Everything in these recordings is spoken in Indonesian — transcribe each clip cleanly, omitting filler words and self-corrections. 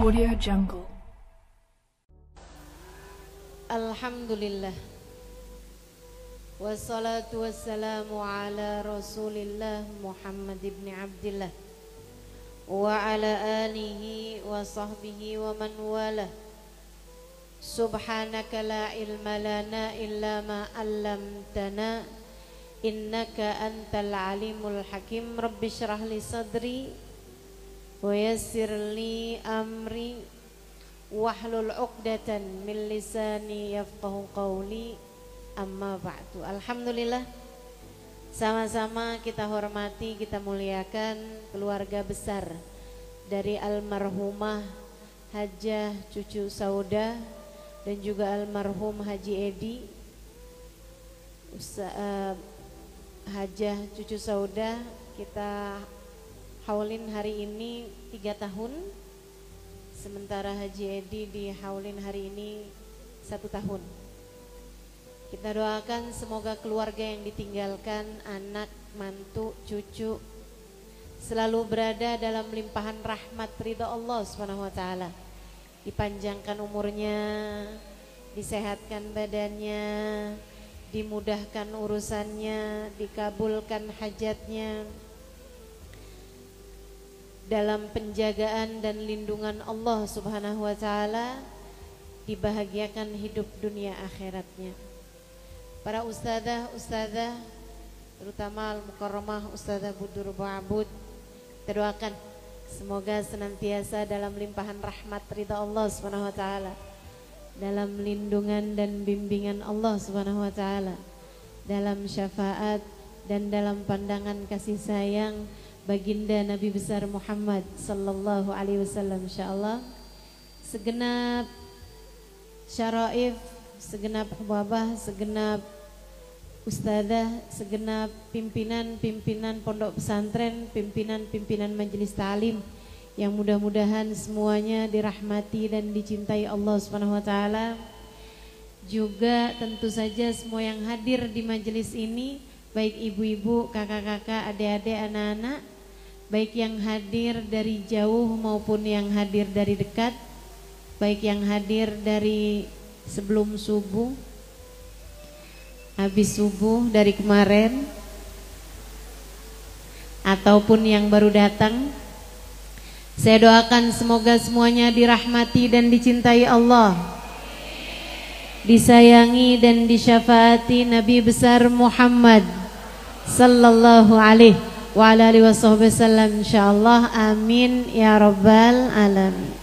Audio Jungle. Alhamdulillah. Wassalatu wassalamu ala Rasulillah Muhammad ibn Abdillah wa ala alihi wa sahbihi wa man walah. Subhanaka la ilma lana illa ma 'allamtana innaka antal alimul hakim. Rabbi shrah li sadri wa yassir li amri wahlul 'uqdatan min lisani yafqahu qawli. Amma ba'du. Alhamdulillah, sama-sama kita hormati, kita muliakan keluarga besar dari almarhumah Hajah Cucu Saudah dan juga almarhum Haji Edi. Hajah Cucu Saudah kita haulin hari ini 3 tahun, sementara Haji Edi dihaulin hari ini 1 tahun. Kita doakan semoga keluarga yang ditinggalkan, anak, mantu, cucu selalu berada dalam limpahan rahmat ridha Allah Subhanahu wa taala. Dipanjangkan umurnya, disehatkan badannya, dimudahkan urusannya, dikabulkan hajatnya, dalam penjagaan dan lindungan Allah Subhanahu wa taala, dibahagiakan hidup dunia akhiratnya. Para ustadzah, terutama al-mukarramah Ustadzah Budur Ba'abud, kita doakan semoga senantiasa dalam limpahan rahmat ridha Allah Subhanahu wa taala, dalam lindungan dan bimbingan Allah Subhanahu wa taala, dalam syafaat dan dalam pandangan kasih sayang baginda Nabi besar Muhammad sallallahu alaihi wasallam. Insyaallah segenap syaraif, segenap babah, segenap ustadzah, segenap pimpinan pondok pesantren, pimpinan majelis ta'lim yang mudah-mudahan semuanya dirahmati dan dicintai Allah Subhanahu wa taala. Juga tentu saja semua yang hadir di majelis ini, baik ibu-ibu, kakak-kakak, adik-adik, anak-anak, baik yang hadir dari jauh maupun yang hadir dari dekat, baik yang hadir dari sebelum subuh, habis subuh dari kemarin, ataupun yang baru datang. Saya doakan semoga semuanya dirahmati dan dicintai Allah, disayangi dan disyafaati Nabi besar Muhammad sallallahu alaihi wa ala alihi wasallam, insyaallah. Amin ya rabbal alamin.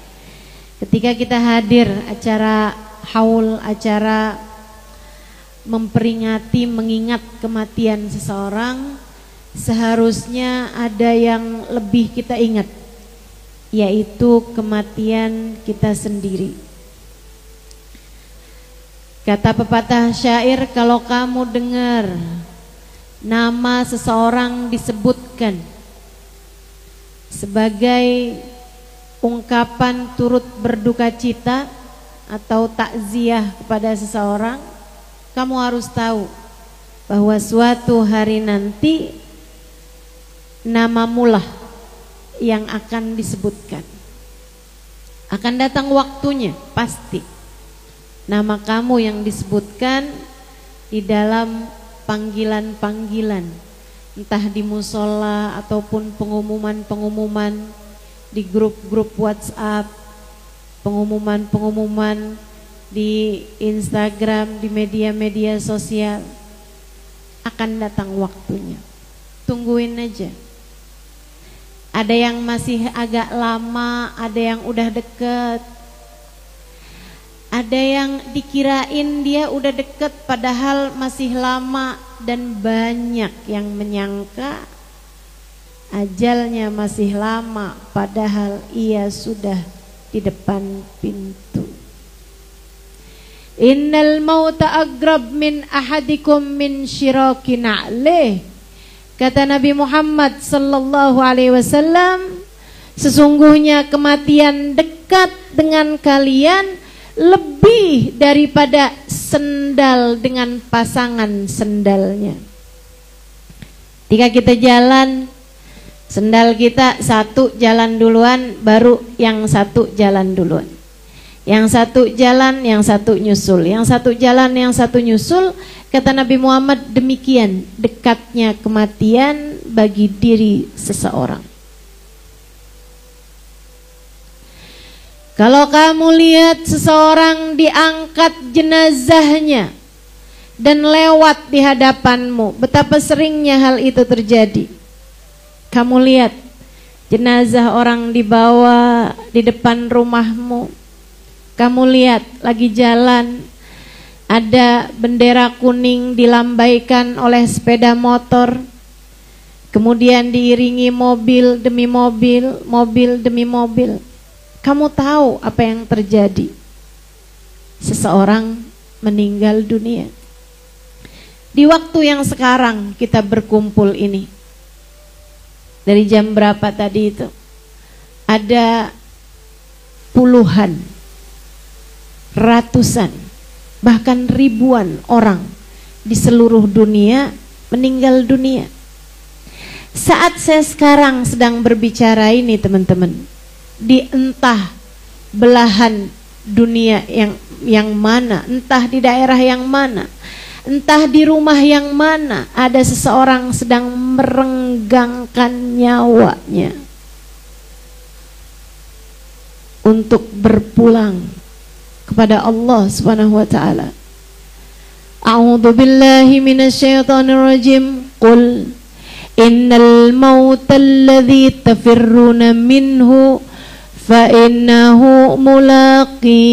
Ketika kita hadir acara haul, acara memperingati, mengingat kematian seseorang, seharusnya ada yang lebih kita ingat, yaitu kematian kita sendiri. Kata pepatah syair, kalau kamu dengar nama seseorang disebutkan sebagai ungkapan turut berduka cita atau takziah kepada seseorang, kamu harus tahu bahwa suatu hari nanti namamulah yang akan disebutkan. Akan datang waktunya, pasti nama kamu yang disebutkan di dalam panggilan-panggilan, entah di musola ataupun pengumuman-pengumuman di grup-grup WhatsApp, pengumuman-pengumuman di Instagram, di media-media sosial. Akan datang waktunya, tungguin aja. Ada yang masih agak lama, ada yang udah deket, ada yang dikirain dia udah deket padahal masih lama, dan banyak yang menyangka ajalnya masih lama padahal ia sudah di depan pintu. Innal mauta aqrab min ahadikum min syiraki na'lih. Kata Nabi Muhammad sallallahu alaihi wasallam, sesungguhnya kematian dekat dengan kalian lebih daripada sendal dengan pasangan sendalnya. Ketika kita jalan Sendal kita satu jalan duluan, baru yang satu jalan duluan. Yang satu jalan, yang satu nyusul. Yang satu jalan, yang satu nyusul. Kata Nabi Muhammad, demikian dekatnya kematian bagi diri seseorang. Kalau kamu lihat seseorang diangkat jenazahnya dan lewat di hadapanmu, betapa seringnya hal itu terjadi. Kamu lihat jenazah orang dibawa di depan rumahmu. Kamu lihat lagi jalan, ada bendera kuning dilambaikan oleh sepeda motor. Kemudian diiringi mobil demi mobil, mobil demi mobil. Kamu tahu apa yang terjadi? Seseorang meninggal dunia. Di waktu yang sekarang kita berkumpul ini, dari jam berapa tadi itu? Ada puluhan, ratusan, bahkan ribuan orang di seluruh dunia meninggal dunia. Saat saya sekarang sedang berbicara ini teman-teman, di entah belahan dunia yang mana, entah di daerah yang mana, entah di rumah yang mana, ada seseorang sedang merenggangkan nyawanya untuk berpulang kepada Allah Subhanahu wa taala. A'udzu billahi minasyaitonir rajim. Qul innal mautal ladzi tafirruna minhu fa innahu mulaqikum.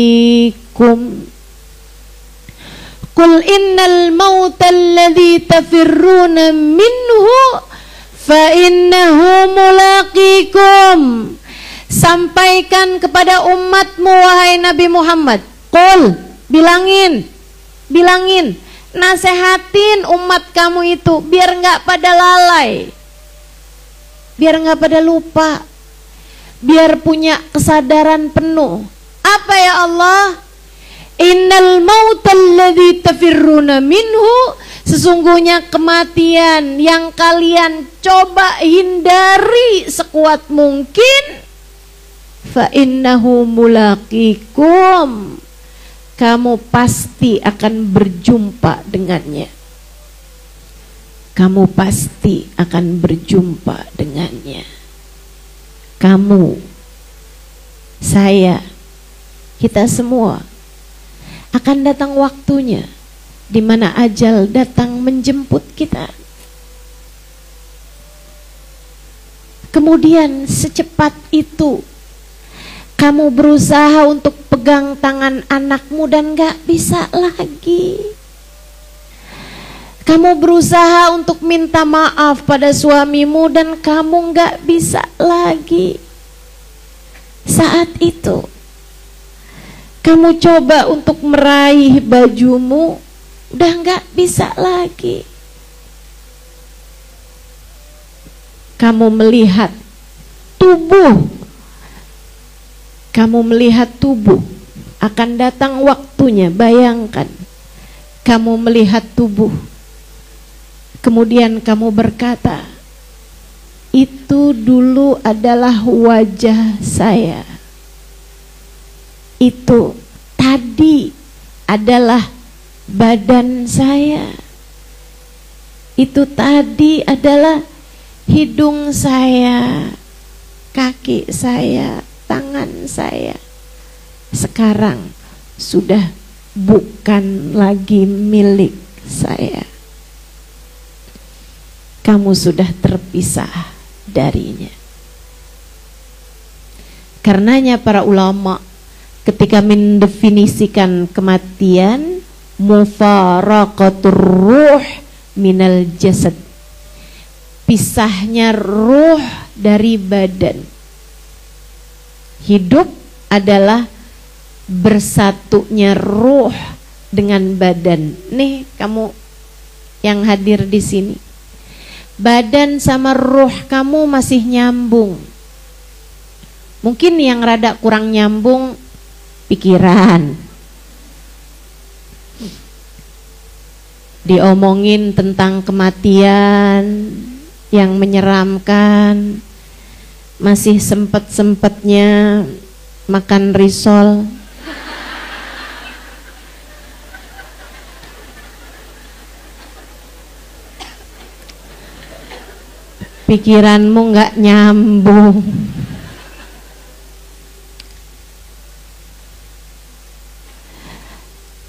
Qul innal mautal ladzi tafirruna minhu fa innahu mulaqikum. Sampaikan kepada umatmu wahai Nabi Muhammad. Qul, bilangin, nasehatin umat kamu itu biar enggak pada lalai, biar enggak pada lupa, biar punya kesadaran penuh. Apa ya Allah? Innal mautal ladzi tafirruna minhu, sesungguhnya kematian yang kalian coba hindari sekuat mungkin, fa innahu mulaqikum, kamu pasti akan berjumpa dengannya. Kamu pasti akan berjumpa dengannya. Kamu, saya, kita semua akan datang waktunya di mana ajal datang menjemput kita. Kemudian secepat itu kamu berusaha untuk pegang tangan anakmu dan gak bisa lagi. Kamu berusaha untuk minta maaf pada suamimu dan kamu gak bisa lagi. Saat itu kamu coba untuk meraih bajumu, udah gak bisa lagi. Kamu melihat tubuh, akan datang waktunya. Bayangkan kamu melihat tubuh, kemudian kamu berkata, itu dulu adalah wajah saya, itu tadi adalah badan saya, itu tadi adalah hidung saya, kaki saya, tangan saya. Sekarang sudah bukan lagi milik saya. Kamu sudah terpisah darinya. Karenanya para ulama ketika mendefinisikan kematian, mufaraqatur ruh minal jasad, pisahnya ruh dari badan. Hidup adalah bersatunya ruh dengan badan. Nih kamu yang hadir di sini, badan sama ruh kamu masih nyambung. Mungkin yang rada kurang nyambung pikiran. Diomongin tentang kematian, yang menyeramkan, masih sempet-sempetnya makan risol. Pikiranmu nggak nyambung.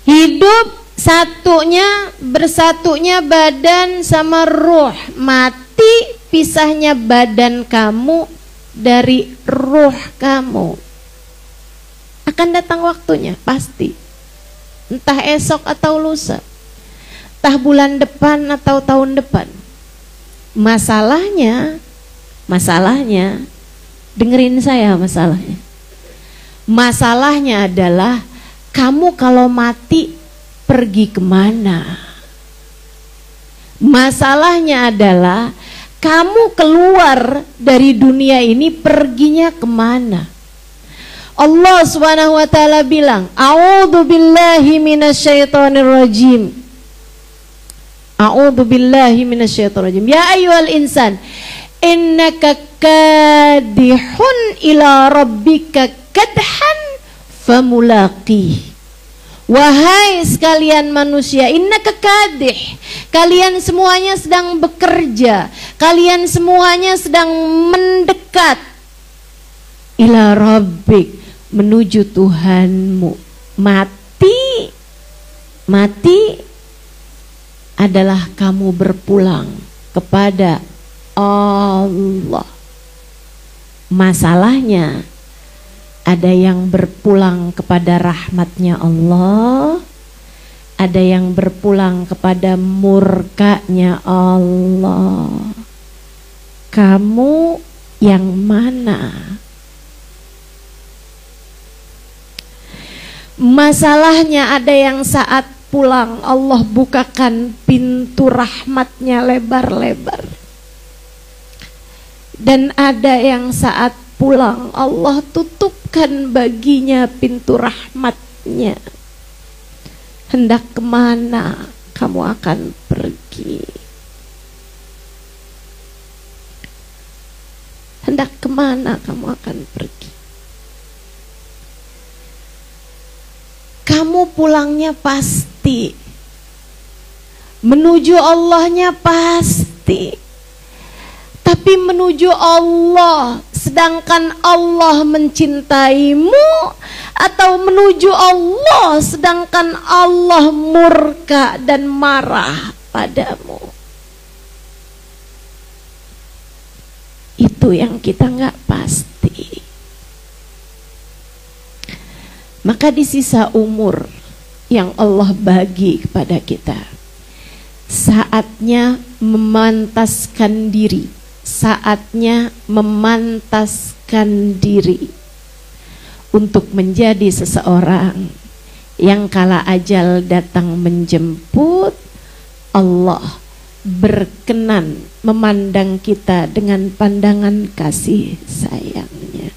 Hidup bersatunya badan sama ruh, mati pisahnya badan kamu dari ruh kamu. Akan datang waktunya, pasti. Entah esok atau lusa, entah bulan depan atau tahun depan. Masalahnya, dengerin saya masalahnya. Masalahnya adalah kamu kalau mati pergi kemana? Masalahnya adalah kamu keluar dari dunia ini perginya kemana? Allah Subhanahu wa taala bilang, "A'udzu billahi minasyaitonir rajim." A'udzu billahi minasyaitonir rajim. Ya ayyuhal insan, innaka kadihun ila rabbika kadhan famulaqih. Wahai sekalian manusia, innaka kadih, kalian semuanya sedang bekerja, kalian semuanya sedang mendekat ila rabbik, menuju Tuhanmu. Mati adalah kamu berpulang kepada Allah. Masalahnya ada yang berpulang kepada rahmatnya Allah, ada yang berpulang kepada murkanya Allah. Kamu yang mana? Masalahnya ada yang saat pulang Allah bukakan pintu rahmatnya lebar-lebar, dan ada yang saat pulang Allah tutupkan baginya pintu rahmatnya. Hendak kemana kamu akan pergi? Hendak kemana kamu akan pergi? Kamu pulangnya pasti, menuju Allahnya pasti, tapi menuju Allah sedangkan Allah mencintaimu, atau menuju Allah sedangkan Allah murka dan marah padamu? Itu yang kita nggak pasti. Maka di sisa umur yang Allah bagi kepada kita, saatnya memantaskan diri, saatnya memantaskan diri untuk menjadi seseorang yang kala ajal datang menjemput, Allah berkenan memandang kita dengan pandangan kasih sayangnya.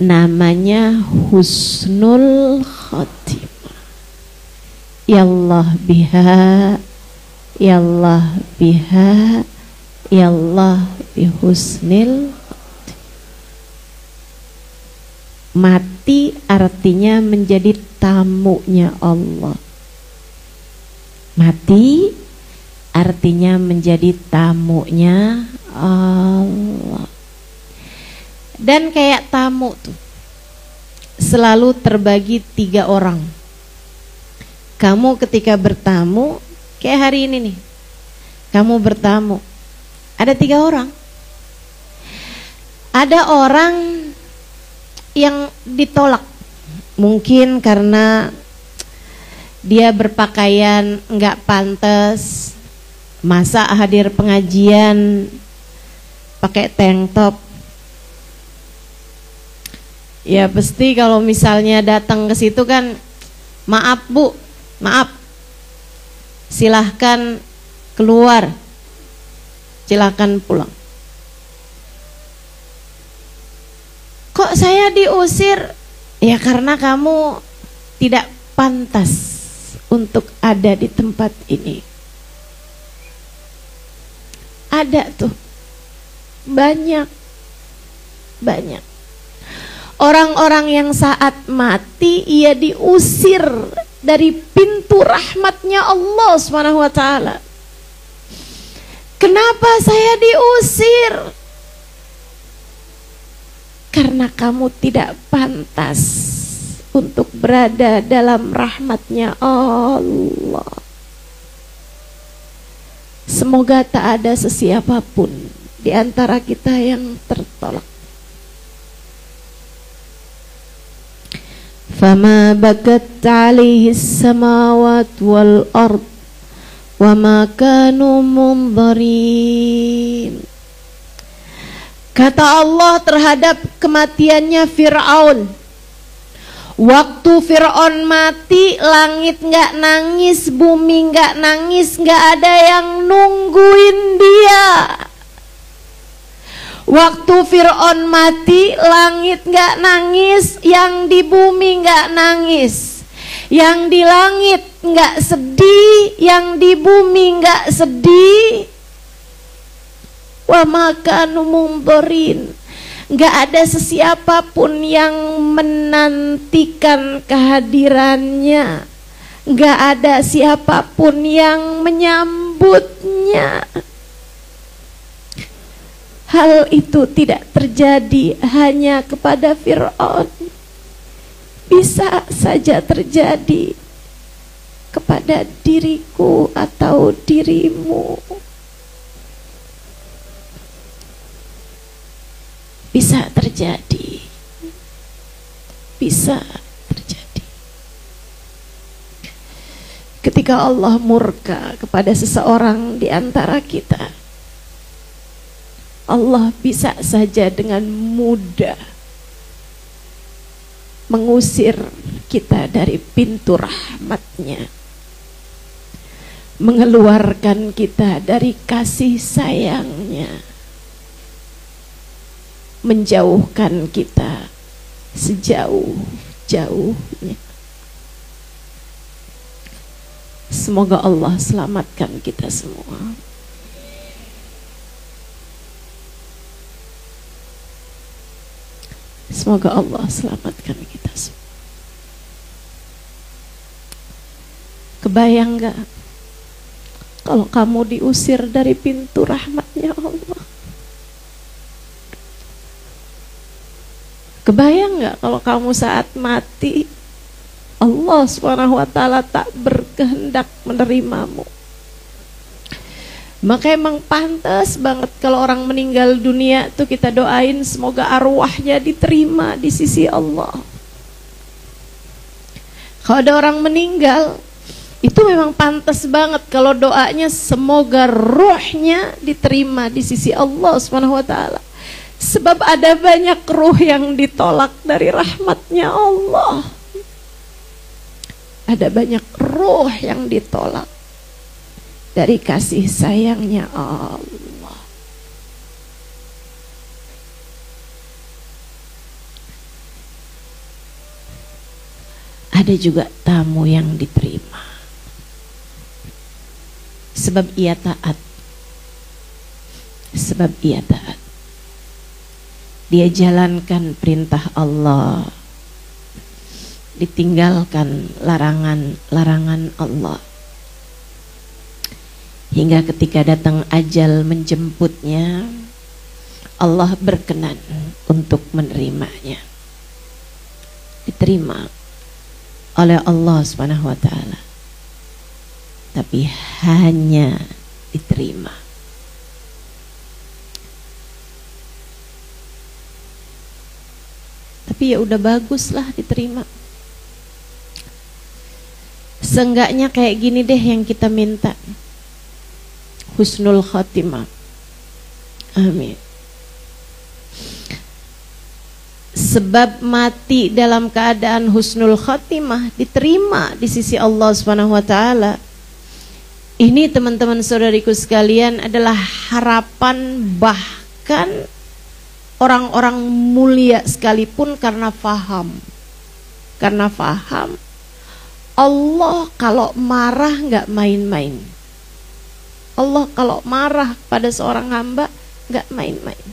Namanya husnul khotimah. Yallah biha, yallah biha, yallah bihusnil khotimah. Mati artinya menjadi tamunya Allah. Mati artinya menjadi tamunya Allah. Dan kayak tamu tuh selalu terbagi 3 orang. Kamu ketika bertamu, kayak hari ini nih, kamu bertamu, ada 3 orang. Ada orang yang ditolak, mungkin karena dia berpakaian nggak pantas, masa hadir pengajian pakai tank top. Ya pasti kalau misalnya datang ke situ kan, maaf Bu, maaf, silahkan keluar, silahkan pulang. Kok saya diusir? Ya karena kamu tidak pantas untuk ada di tempat ini. Ada tuh. Banyak. Orang-orang yang saat mati ia diusir dari pintu rahmatnya Allah Subhanahu wa taala. Kenapa saya diusir? Karena kamu tidak pantas untuk berada dalam rahmatnya Allah. Semoga tak ada sesiapapun di antara kita yang tertolak. Fama bakat alaihi samawat wal ard wa ma kanu munzarin. Kata Allah terhadap kematiannya Fir'aun, waktu Fir'aun mati, langit gak nangis, bumi gak nangis, gak ada yang nungguin dia. Waktu Fir'aun mati, langit gak nangis, yang di bumi gak nangis. Yang di langit gak sedih, yang di bumi gak sedih. Wa makanu mundorin. Gak ada sesiapapun yang menantikan kehadirannya. Gak ada siapapun yang menyambutnya. Hal itu tidak terjadi hanya kepada Fir'aun. Bisa saja terjadi kepada diriku atau dirimu. Bisa terjadi. Bisa terjadi. Ketika Allah murka kepada seseorang di antara kita, Allah bisa saja dengan mudah mengusir kita dari pintu rahmatnya, mengeluarkan kita dari kasih sayangnya, menjauhkan kita sejauh-jauhnya. Semoga Allah selamatkan kita semua. Semoga Allah selamatkan kita semua. Kebayang gak kalau kamu diusir dari pintu rahmatnya Allah? Kebayang gak kalau kamu saat mati Allah SWT tak berkehendak menerimamu? Maka emang pantas banget kalau orang meninggal dunia tuh kita doain semoga arwahnya diterima di sisi Allah. Kalau ada orang meninggal, itu memang pantas banget kalau doanya semoga ruhnya diterima di sisi Allah SWT. Sebab ada banyak ruh yang ditolak dari rahmatnya Allah. Ada banyak ruh yang ditolak dari kasih sayangnya Allah. Ada juga tamu yang diterima sebab ia taat. Sebab ia taat. Dia jalankan perintah Allah, ditinggalkan larangan-larangan Allah. Hingga ketika datang ajal menjemputnya, Allah berkenan untuk menerimanya. Diterima oleh Allah SWT. Tapi hanya diterima. Tapi ya udah baguslah diterima. Seenggaknya kayak gini deh yang kita minta. Husnul Khatimah. Amin. Sebab mati dalam keadaan husnul khatimah diterima di sisi Allah Subhanahu wa taala. Ini teman-teman saudariku sekalian adalah harapan bahkan orang-orang mulia sekalipun karena faham. Karena faham Allah kalau marah nggak main-main. Allah kalau marah pada seorang hamba nggak main-main.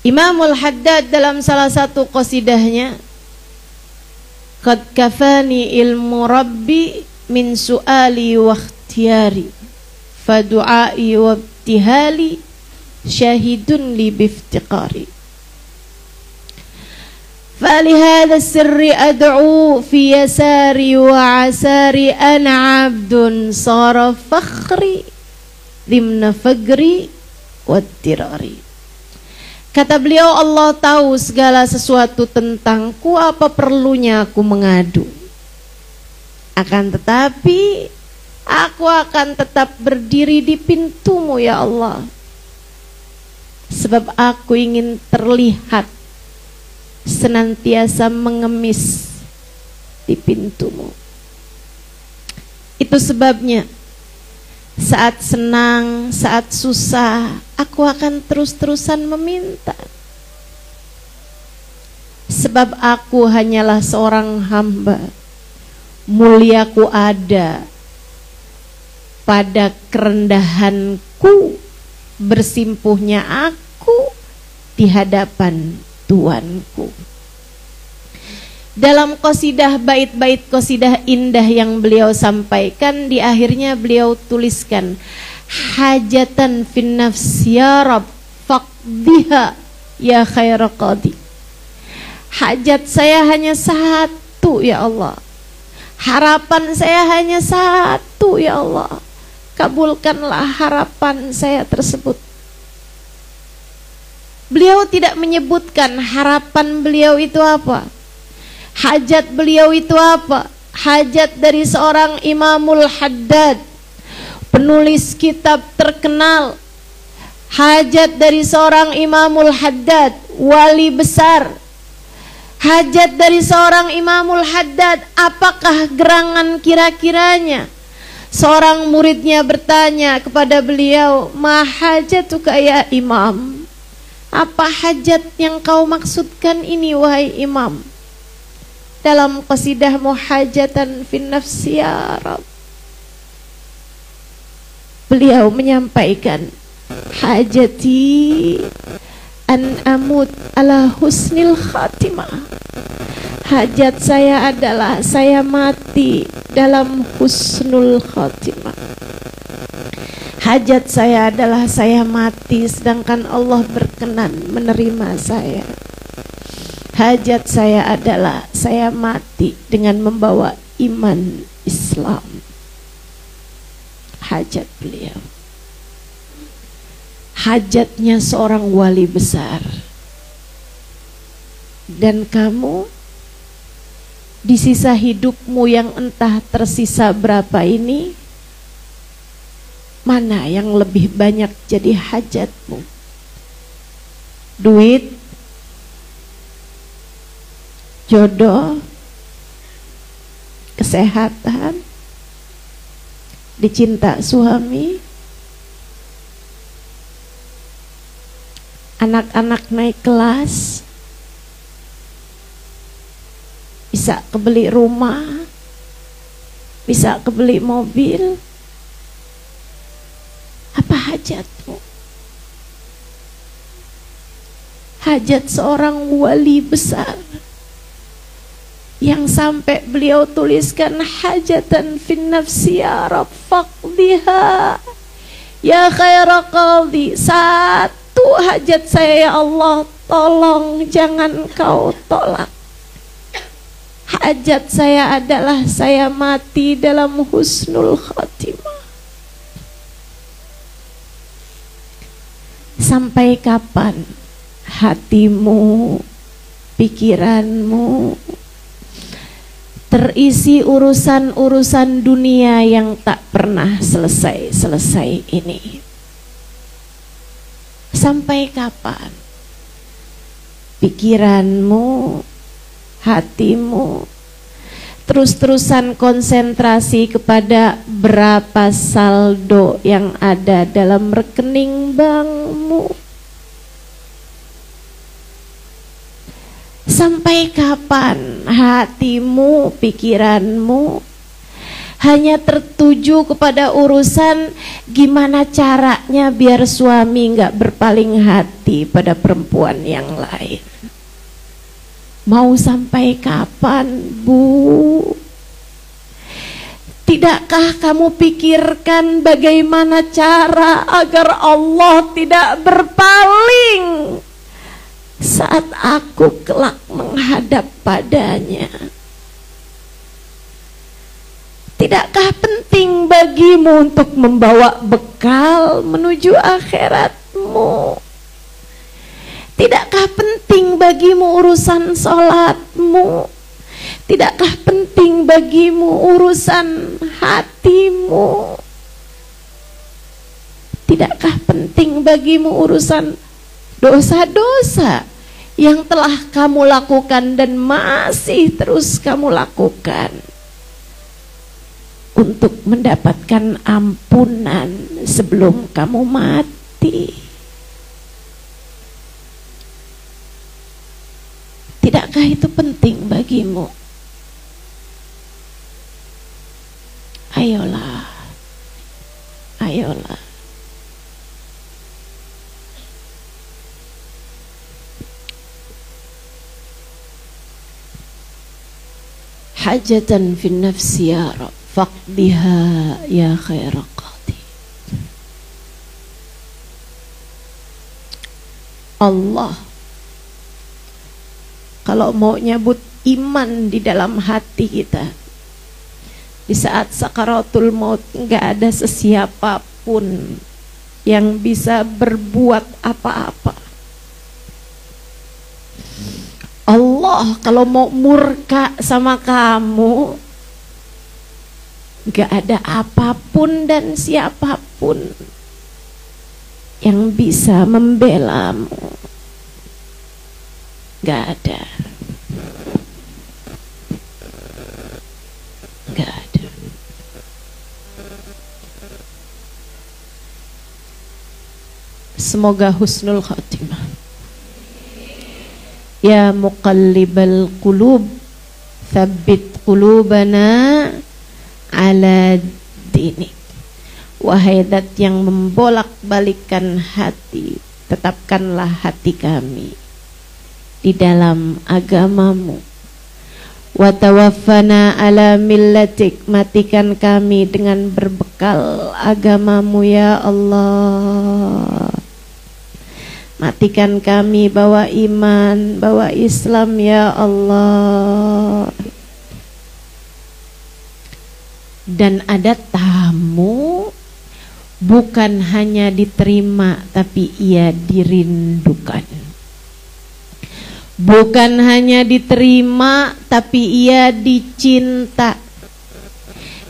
Imamul Haddad dalam salah satu qasidahnya, qad kafani ilmu rabbi min su'ali wa ikhtiyari fa du'ai wa ibtihali syahidun li biftiqari. فلهذا السر أدعو في يساري وعساري أنا عبد صار فخري ضمن فقري واضطراري. Kata beliau, Allah tahu segala sesuatu tentangku, apa perlunya aku mengadu? Akan tetapi aku akan tetap berdiri di pintumu ya Allah, sebab aku ingin terlihat senantiasa mengemis di pintumu. Itu sebabnya saat senang, saat susah, aku akan terus-terusan meminta. Sebab aku hanyalah seorang hamba, muliaku ada pada kerendahanku, bersimpuhnya aku di hadapan Tuanku. Dalam qasidah, bait-bait qasidah indah yang beliau sampaikan, di akhirnya beliau tuliskan, hajatan fin nafsi ya Rabb faqdiha ya khaira qadi. Hajat saya hanya satu ya Allah, harapan saya hanya satu ya Allah, kabulkanlah harapan saya tersebut. Beliau tidak menyebutkan harapan beliau itu apa, hajat beliau itu apa. Hajat dari seorang Imamul Haddad, penulis kitab terkenal. Hajat dari seorang Imamul Haddad, wali besar. Hajat dari seorang Imamul Haddad, apakah gerangan kira-kiranya? Seorang muridnya bertanya kepada beliau, ma hajatuka ya Imam? Apa hajat yang kau maksudkan ini wahai Imam? Dalam qasidah muhajatan fin nafsi ya Rabb, beliau menyampaikan, hajati an amut ala husnil khatimah. Hajat saya adalah saya mati dalam husnul khatimah. Hajat saya adalah saya mati sedangkan Allah berkenan menerima saya. Hajat saya adalah saya mati dengan membawa iman Islam. Hajat beliau. Hajatnya seorang wali besar. Dan kamu di sisa hidupmu yang entah tersisa berapa ini, mana yang lebih banyak jadi hajatmu? Duit, jodoh, kesehatan, dicinta suami, anak-anak naik kelas, bisa kebeli rumah, bisa kebeli mobil. Apa hajatmu? Hajat seorang wali besar yang sampai beliau tuliskan, hajatan fin nafsi ya Rabb faqdiha ya khaira qadhi. Satu hajat saya ya Allah, tolong jangan kau tolak. Hajat saya adalah saya mati dalam husnul khatimah. Sampai kapan hatimu, pikiranmu terisi urusan-urusan dunia yang tak pernah selesai-selesai ini? Sampai kapan pikiranmu, hatimu terus-terusan konsentrasi kepada berapa saldo yang ada dalam rekening bankmu? Sampai kapan hatimu, pikiranmu hanya tertuju kepada urusan gimana caranya biar suami nggak berpaling hati pada perempuan yang lain. Mau sampai kapan, Bu? Tidakkah kamu pikirkan bagaimana cara agar Allah tidak berpaling saat aku kelak menghadap padanya? Tidakkah penting bagimu untuk membawa bekal menuju akhiratmu? Tidakkah penting bagimu urusan sholatmu? Tidakkah penting bagimu urusan hatimu? Tidakkah penting bagimu urusan dosa-dosa yang telah kamu lakukan dan masih terus kamu lakukan untuk mendapatkan ampunan sebelum kamu mati? Tidakkah itu penting bagimu? Ayolah, ayolah. Hajatan fin nafsi ya Rabb faqdiha ya khaira qadi. Allah kalau mau nyabut iman di dalam hati kita, di saat sakaratul maut nggak ada sesiapapun yang bisa berbuat apa-apa. Allah kalau mau murka sama kamu, gak ada apapun dan siapapun yang bisa membelamu. Gak ada. Gak ada. Semoga husnul khatimah. Ya muqallibal qulub tsabbit qulubana ala dinik. Wahai zat yang membolak-balikkan hati, tetapkanlah hati kami di dalam agamamu. Wa tawaffana ala millatik, matikan kami dengan berbekal agamamu ya Allah. Matikan kami bawa iman, bawa Islam ya Allah. Dan ada tamu bukan hanya diterima tapi ia dirindukan. Bukan hanya diterima tapi ia dicinta.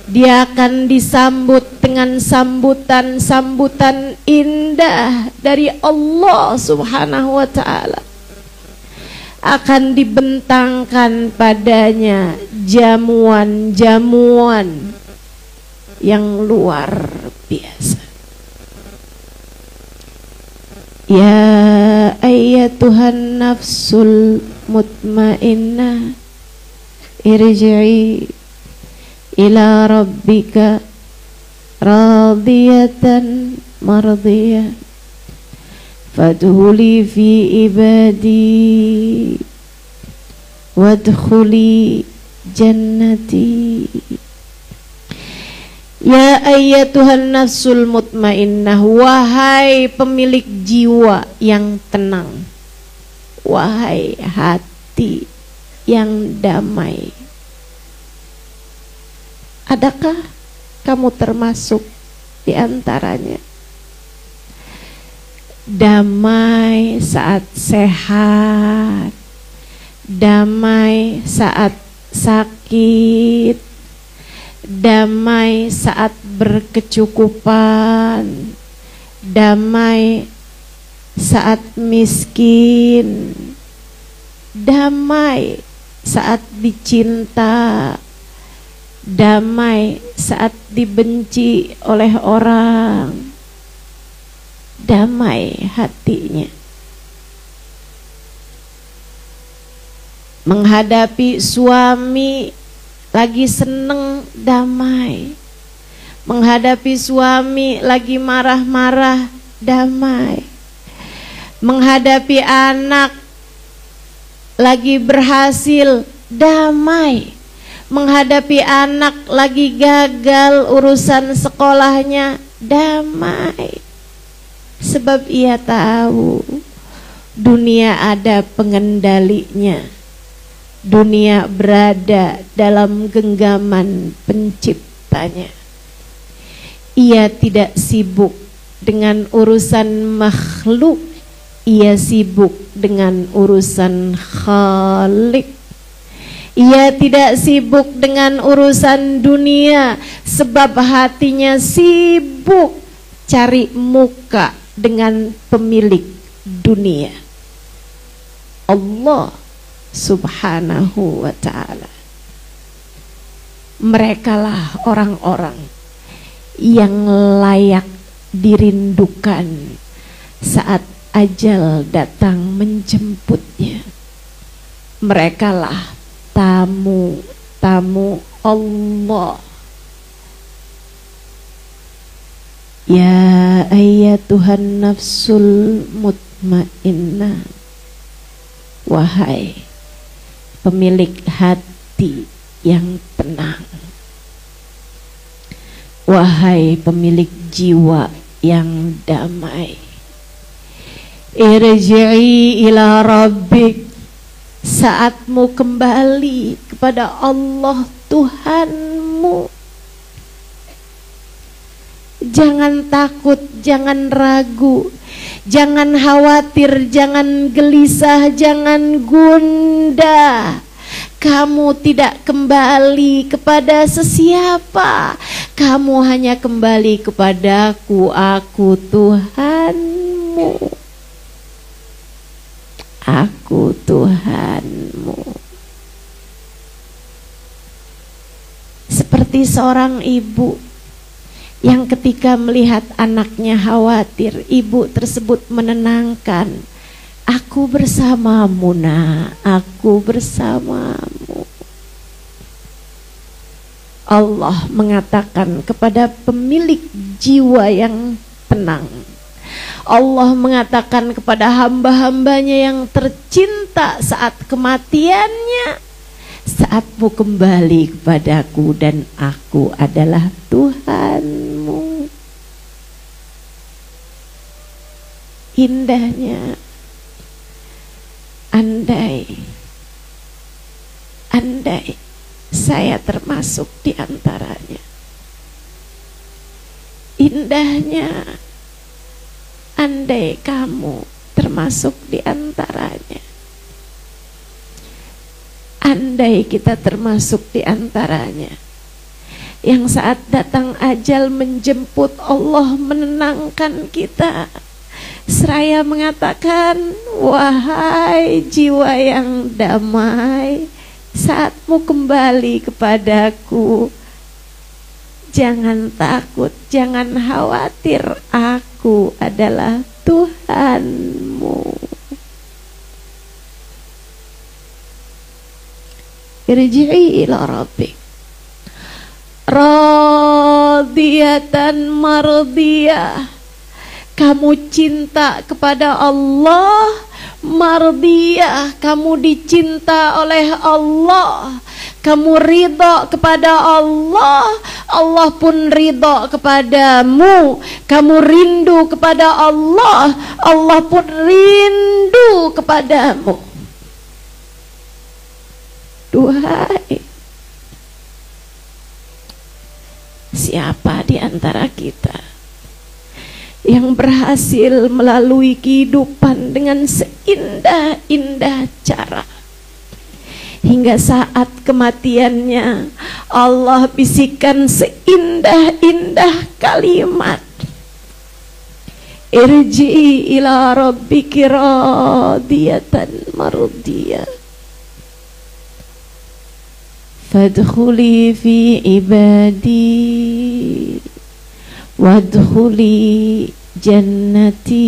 Dia akan disambut dengan sambutan-sambutan indah dari Allah Subhanahu wa ta'ala. Akan dibentangkan padanya jamuan-jamuan yang luar biasa. Ya ayyatuhan nafsul mutmainnah irji'i ila rabbika radiyatan mardiyah fadkhuli fi ibadi wadkhuli jannati. Ya ayyatuhan nafsul mutmainnah, wahai pemilik jiwa yang tenang, wahai hati yang damai. Adakah kamu termasuk di antaranya? Damai saat sehat, damai saat sakit, damai saat berkecukupan, damai saat miskin, damai saat dicinta, damai saat dibenci oleh orang, damai hatinya. Menghadapi suami lagi seneng, damai. Menghadapi suami lagi marah-marah, damai. Menghadapi anak lagi berhasil, damai. Menghadapi anak lagi gagal urusan sekolahnya, damai. Sebab ia tahu dunia ada pengendalinya. Dunia berada dalam genggaman penciptanya. Ia tidak sibuk dengan urusan makhluk, ia sibuk dengan urusan Khalik. Ia tidak sibuk dengan urusan dunia, sebab hatinya sibuk cari muka dengan pemilik dunia, Allah Subhanahu wa ta'ala. Merekalah orang-orang yang layak dirindukan saat ajal datang menjemputnya. Merekalah tamu-tamu Allah. Ya ayyatuhan nafsul mutmainnah, wahai pemilik hati yang tenang, wahai pemilik jiwa yang damai, irji'i ila rabbik, saatmu kembali kepada Allah Tuhanmu. Jangan takut, jangan ragu, jangan khawatir, jangan gelisah, jangan gundah. Kamu tidak kembali kepada sesiapa, kamu hanya kembali kepadaku, aku Tuhanmu. Aku Tuhanmu. Seperti seorang ibu yang ketika melihat anaknya khawatir, ibu tersebut menenangkan, aku bersamamu nak, aku bersamamu. Allah mengatakan kepada pemilik jiwa yang tenang, Allah mengatakan kepada hamba-hambanya yang tercinta saat kematiannya, saatmu kembali kepadaku dan aku adalah Tuhanmu. Indahnya, andai saya termasuk di antaranya. Indahnya, andai kamu termasuk di antaranya. Andai kita termasuk di antaranya yang saat datang ajal menjemput, Allah menenangkan kita seraya mengatakan, wahai jiwa yang damai, saatmu kembali kepadaku. Jangan takut, jangan khawatir, aku adalah Tuhanmu. Irji'i ila rabbik radiyatan mardiyah. Kamu cinta kepada Allah, mardiyah, kamu dicinta oleh Allah. Kamu ridha kepada Allah, Allah pun ridha kepadamu. Kamu rindu kepada Allah, Allah pun rindu kepadamu. Duhai, siapa di antara kita yang berhasil melalui kehidupan dengan seindah-indah cara, hingga saat kematiannya Allah bisikkan seindah-indah kalimat, irji'i ila rabbiki radiyatan mardiyah, fadkhuli fi ibadi wadkhuli jannati.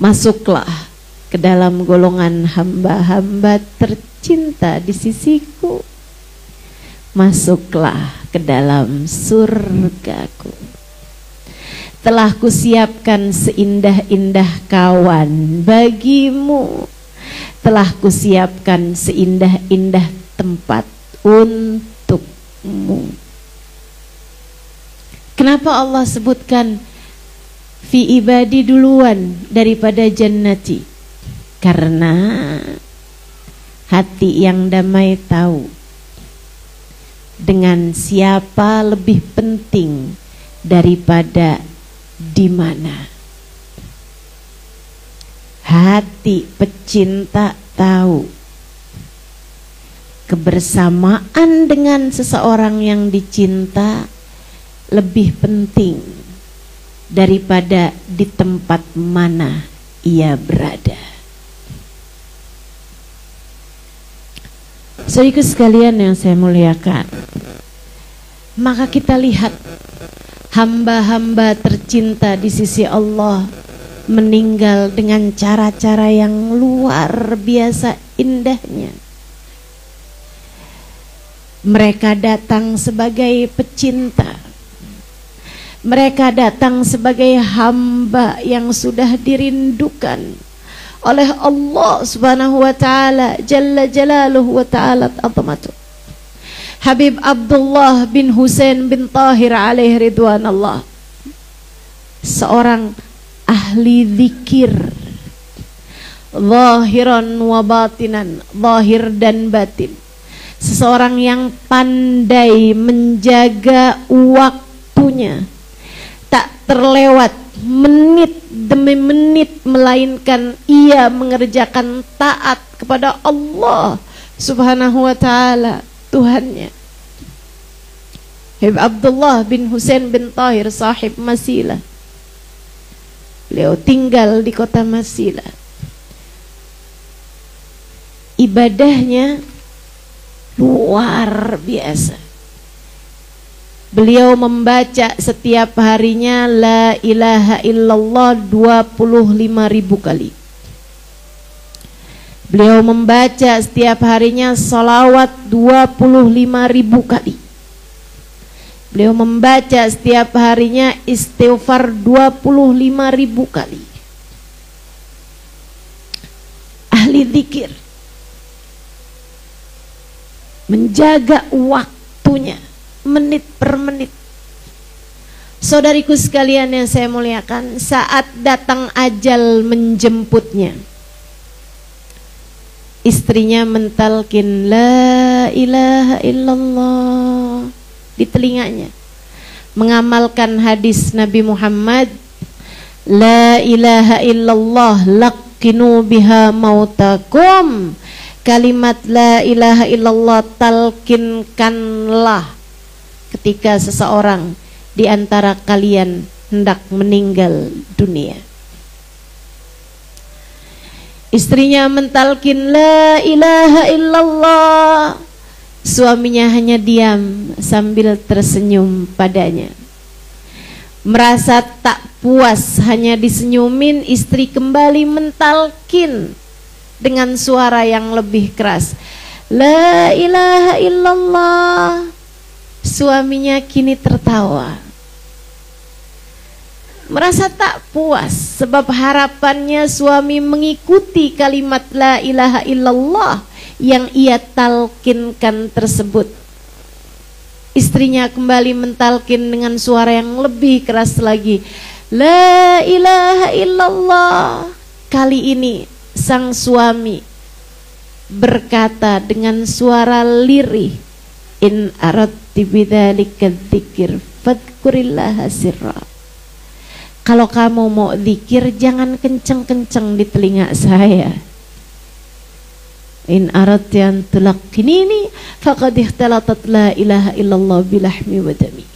Masuklah ke dalam golongan hamba-hamba tercinta tercinta di sisiku, masuklah ke dalam surgaku. Telah kusiapkan seindah-indah kawan bagimu, telah kusiapkan seindah-indah tempat untukmu. Kenapa Allah sebutkan fi ibadi duluan daripada jannati? Karena hati yang damai tahu dengan siapa lebih penting daripada di mana. Hati pecinta tahu kebersamaan dengan seseorang yang dicinta lebih penting daripada di tempat mana ia berada. Saudaraku sekalian yang saya muliakan, maka kita lihat hamba-hamba tercinta di sisi Allah meninggal dengan cara-cara yang luar biasa indahnya. Mereka datang sebagai pecinta, mereka datang sebagai hamba yang sudah dirindukan oleh Allah Subhanahu wa taala jalla jalaluhu wa ta'ala azamatuh. Habib Abdullah bin Husain bin Tahir alaihi ridwanallah, seorang ahli zikir zahiran wa batinan, zahir dan batin, seseorang yang pandai menjaga waktunya, tak terlewat menit demi menit, melainkan ia mengerjakan taat kepada Allah Subhanahu wa ta'ala, Tuhannya. Habib Abdullah bin Husain bin Tahir sahib Masilah, beliau tinggal di kota Masilah. Ibadahnya luar biasa. Beliau membaca setiap harinya la ilaha illallah 25.000 kali. Beliau membaca setiap harinya salawat 25.000 kali. Beliau membaca setiap harinya istighfar 25.000 kali. Ahli zikir, menjaga waktunya menit per menit. Saudariku sekalian yang saya muliakan, saat datang ajal menjemputnya, istrinya mentalkin la ilaha illallah di telinganya, mengamalkan hadis Nabi Muhammad, la ilaha illallah laqinu biha mautakum. Kalimat la ilaha illallah talkinkanlah ketika seseorang di antara kalian hendak meninggal dunia. Istrinya mentalkin la ilaha illallah, suaminya hanya diam sambil tersenyum padanya. Merasa tak puas hanya disenyumin, istri kembali mentalkin dengan suara yang lebih keras, la ilaha illallah. Suaminya kini tertawa, merasa tak puas sebab harapannya suami mengikuti kalimat la ilaha illallah yang ia talkinkan tersebut. Istrinya kembali mentalkin dengan suara yang lebih keras lagi, la ilaha illallah. Kali ini sang suami berkata dengan suara lirih, in aradti bidzalika dzikir fadhkurillaha sirra. Kalau kamu mau zikir jangan kenceng-kenceng di telinga saya. In aradti an tulaqinini faqad ikhtalatat la ilaha illallah bilahmi wa dami.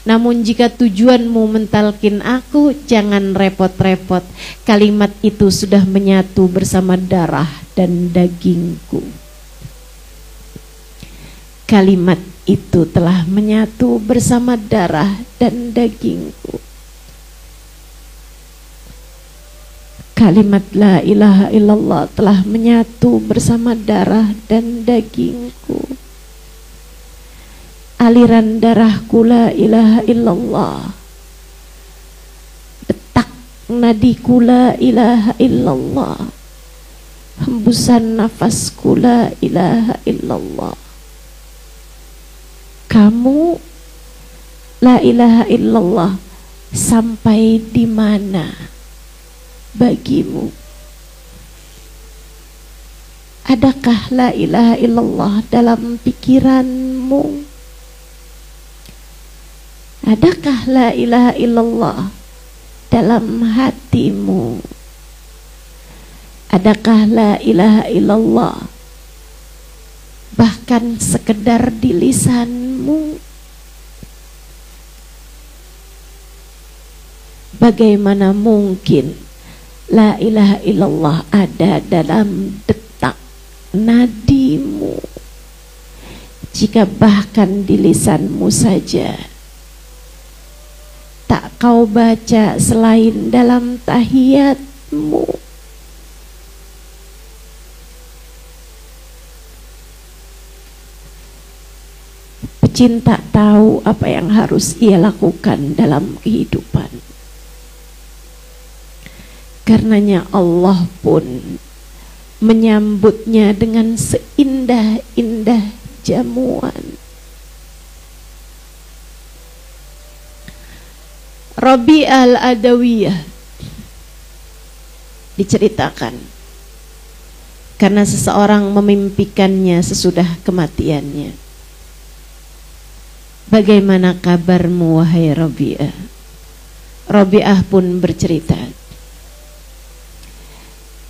Namun jika tujuanmu mentalkin aku, jangan repot-repot. Kalimat itu sudah menyatu bersama darah dan dagingku. Kalimat itu telah menyatu bersama darah dan dagingku. Kalimat la ilaha illallah telah menyatu bersama darah dan dagingku. Aliran darahku la ilaha illallah, detak nadiku la ilaha illallah, hembusan nafasku la ilaha illallah. Kamu la ilaha illallah sampai di mana bagimu? Adakah la ilaha illallah dalam pikiranmu? Adakah la ilaha illallah dalam hatimu? Adakah la ilaha illallah bahkan sekedar di lisanmu? Bagaimana mungkin la ilaha illallah ada dalam detak nadimu jika bahkan di lisanmu saja tak kau baca selain dalam tahiyatmu? Pecinta tahu apa yang harus ia lakukan dalam kehidupan. Karenanya Allah pun menyambutnya dengan seindah-indah jamuan. Rabi al-Adawiyah diceritakan karena seseorang memimpikannya sesudah kematiannya. Bagaimana kabarmu wahai Rabi'ah? Rabi'ah pun bercerita,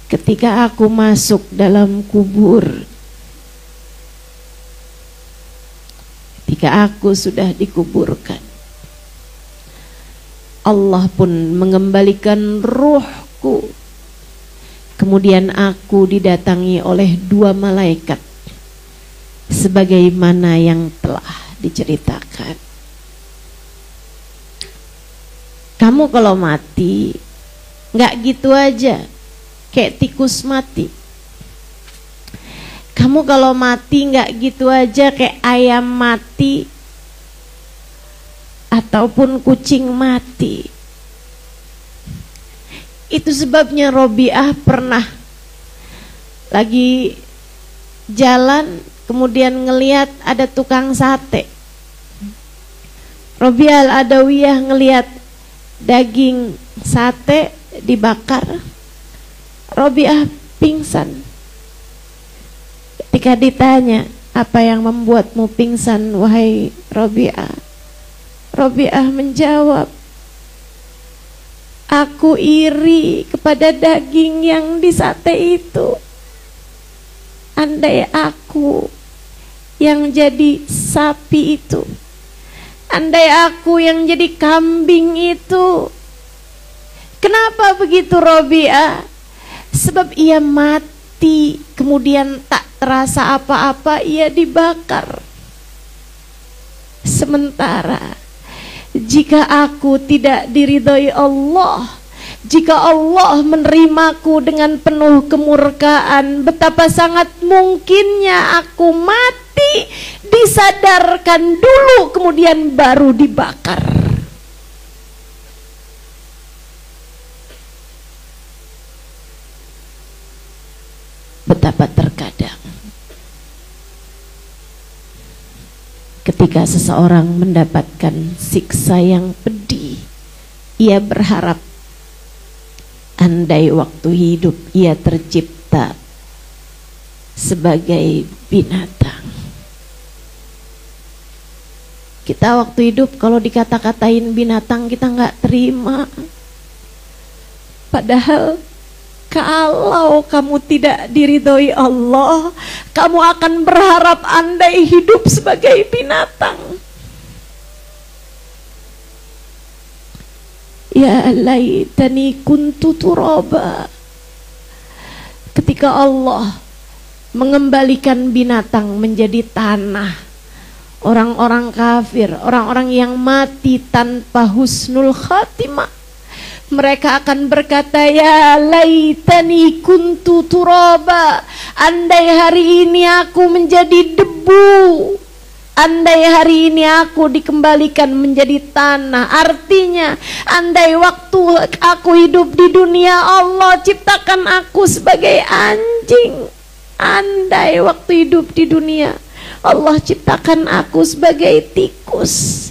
ketika aku masuk dalam kubur, ketika aku sudah dikuburkan, Allah pun mengembalikan ruhku. Kemudian aku didatangi oleh 2 malaikat sebagaimana yang telah diceritakan. Kamu kalau mati nggak gitu aja kayak tikus mati. Kamu kalau mati nggak gitu aja kayak ayam mati ataupun kucing mati. Itu sebabnya Robiah pernah lagi jalan kemudian ngelihat ada tukang sate. Robiah al-Adawiyah ngelihat daging sate dibakar. Robiah pingsan. Ketika ditanya, apa yang membuatmu pingsan wahai Robiah? Robiah menjawab, aku iri kepada daging yang di sate itu. Andai aku yang jadi sapi itu, andai aku yang jadi kambing itu. Kenapa begitu Robiah? Sebab ia mati, kemudian tak terasa apa-apa, ia dibakar. Sementara jika aku tidak diridhoi Allah, jika Allah menerimaku dengan penuh kemurkaan, betapa sangat mungkinnya aku mati, disadarkan dulu kemudian baru dibakar. Betapa terkadang ketika seseorang mendapatkan siksa yang pedih, ia berharap andai waktu hidup ia tercipta sebagai binatang. Kita waktu hidup kalau dikata-katain binatang kita nggak terima. Padahal kalau kamu tidak diridhoi Allah, kamu akan berharap andai hidup sebagai binatang. Ya laitani kuntu turaba. Ketika Allah mengembalikan binatang menjadi tanah, orang-orang kafir, orang-orang yang mati tanpa husnul khatimah, Mereka akan berkata, ya laitani kuntu turaba, andai hari ini aku menjadi debu, andai hari ini aku dikembalikan menjadi tanah. Artinya, andai waktu aku hidup di dunia Allah ciptakan aku sebagai anjing. Andai waktu hidup di dunia Allah ciptakan aku sebagai tikus.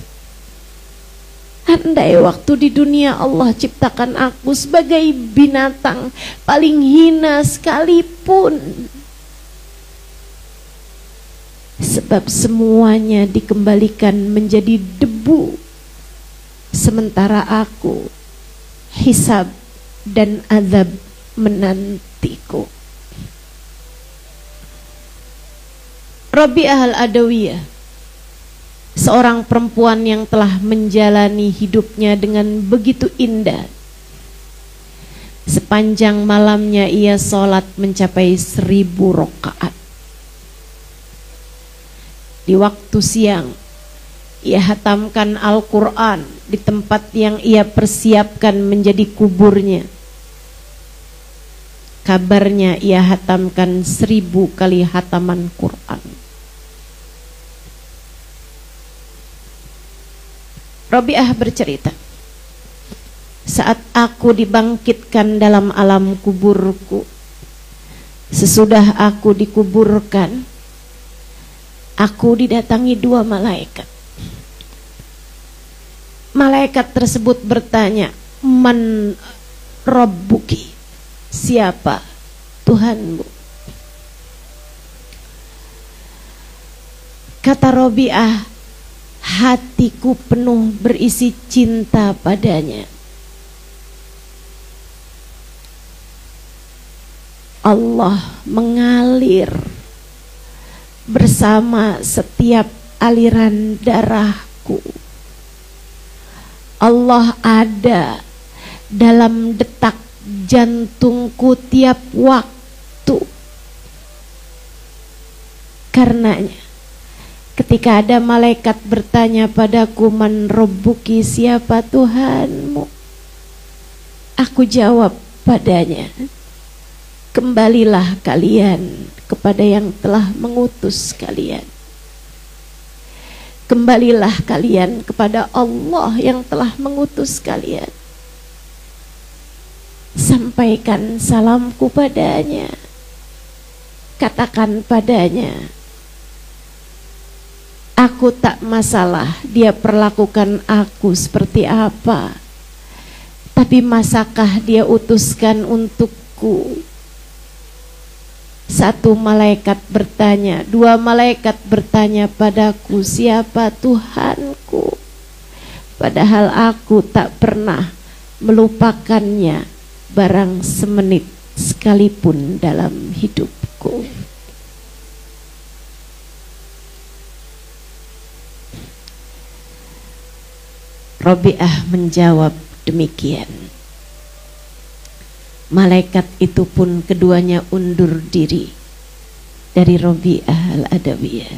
Andai waktu di dunia Allah ciptakan aku sebagai binatang paling hina sekalipun. Sebab semuanya dikembalikan menjadi debu, sementara aku hisab dan azab menantiku. Rabi'ah al-Adawiyah, seorang perempuan yang telah menjalani hidupnya dengan begitu indah. Sepanjang malamnya ia sholat mencapai 1000 rakaat. Di waktu siang ia hatamkan Al-Quran di tempat yang ia persiapkan menjadi kuburnya. Kabarnya ia hatamkan 1000 kali hataman Quran. Rabi'ah bercerita, saat aku dibangkitkan dalam alam kuburku, sesudah aku dikuburkan, aku didatangi 2 malaikat. Malaikat tersebut bertanya, man rabbuki, siapa Tuhanmu? Kata Rabi'ah, hatiku penuh berisi cinta padanya. Allah mengalir bersama setiap aliran darahku. Allah ada dalam detak jantungku tiap waktu. Karenanya, ketika ada malaikat bertanya padaku, man rabbuki, siapa Tuhanmu? Aku jawab padanya, kembalilah kalian kepada yang telah mengutus kalian. Kembalilah kalian kepada Allah yang telah mengutus kalian. Sampaikan salamku padanya. Katakan padanya, aku tak masalah dia perlakukan aku seperti apa, tapi masakah dia utuskan untukku? 1 malaikat bertanya, 2 malaikat bertanya padaku, siapa Tuhanku? Padahal aku tak pernah melupakannya barang semenit sekalipun dalam hidupku. Rabi'ah menjawab demikian. Malaikat itu pun keduanya undur diri dari Rabi'ah al-Adawiyah.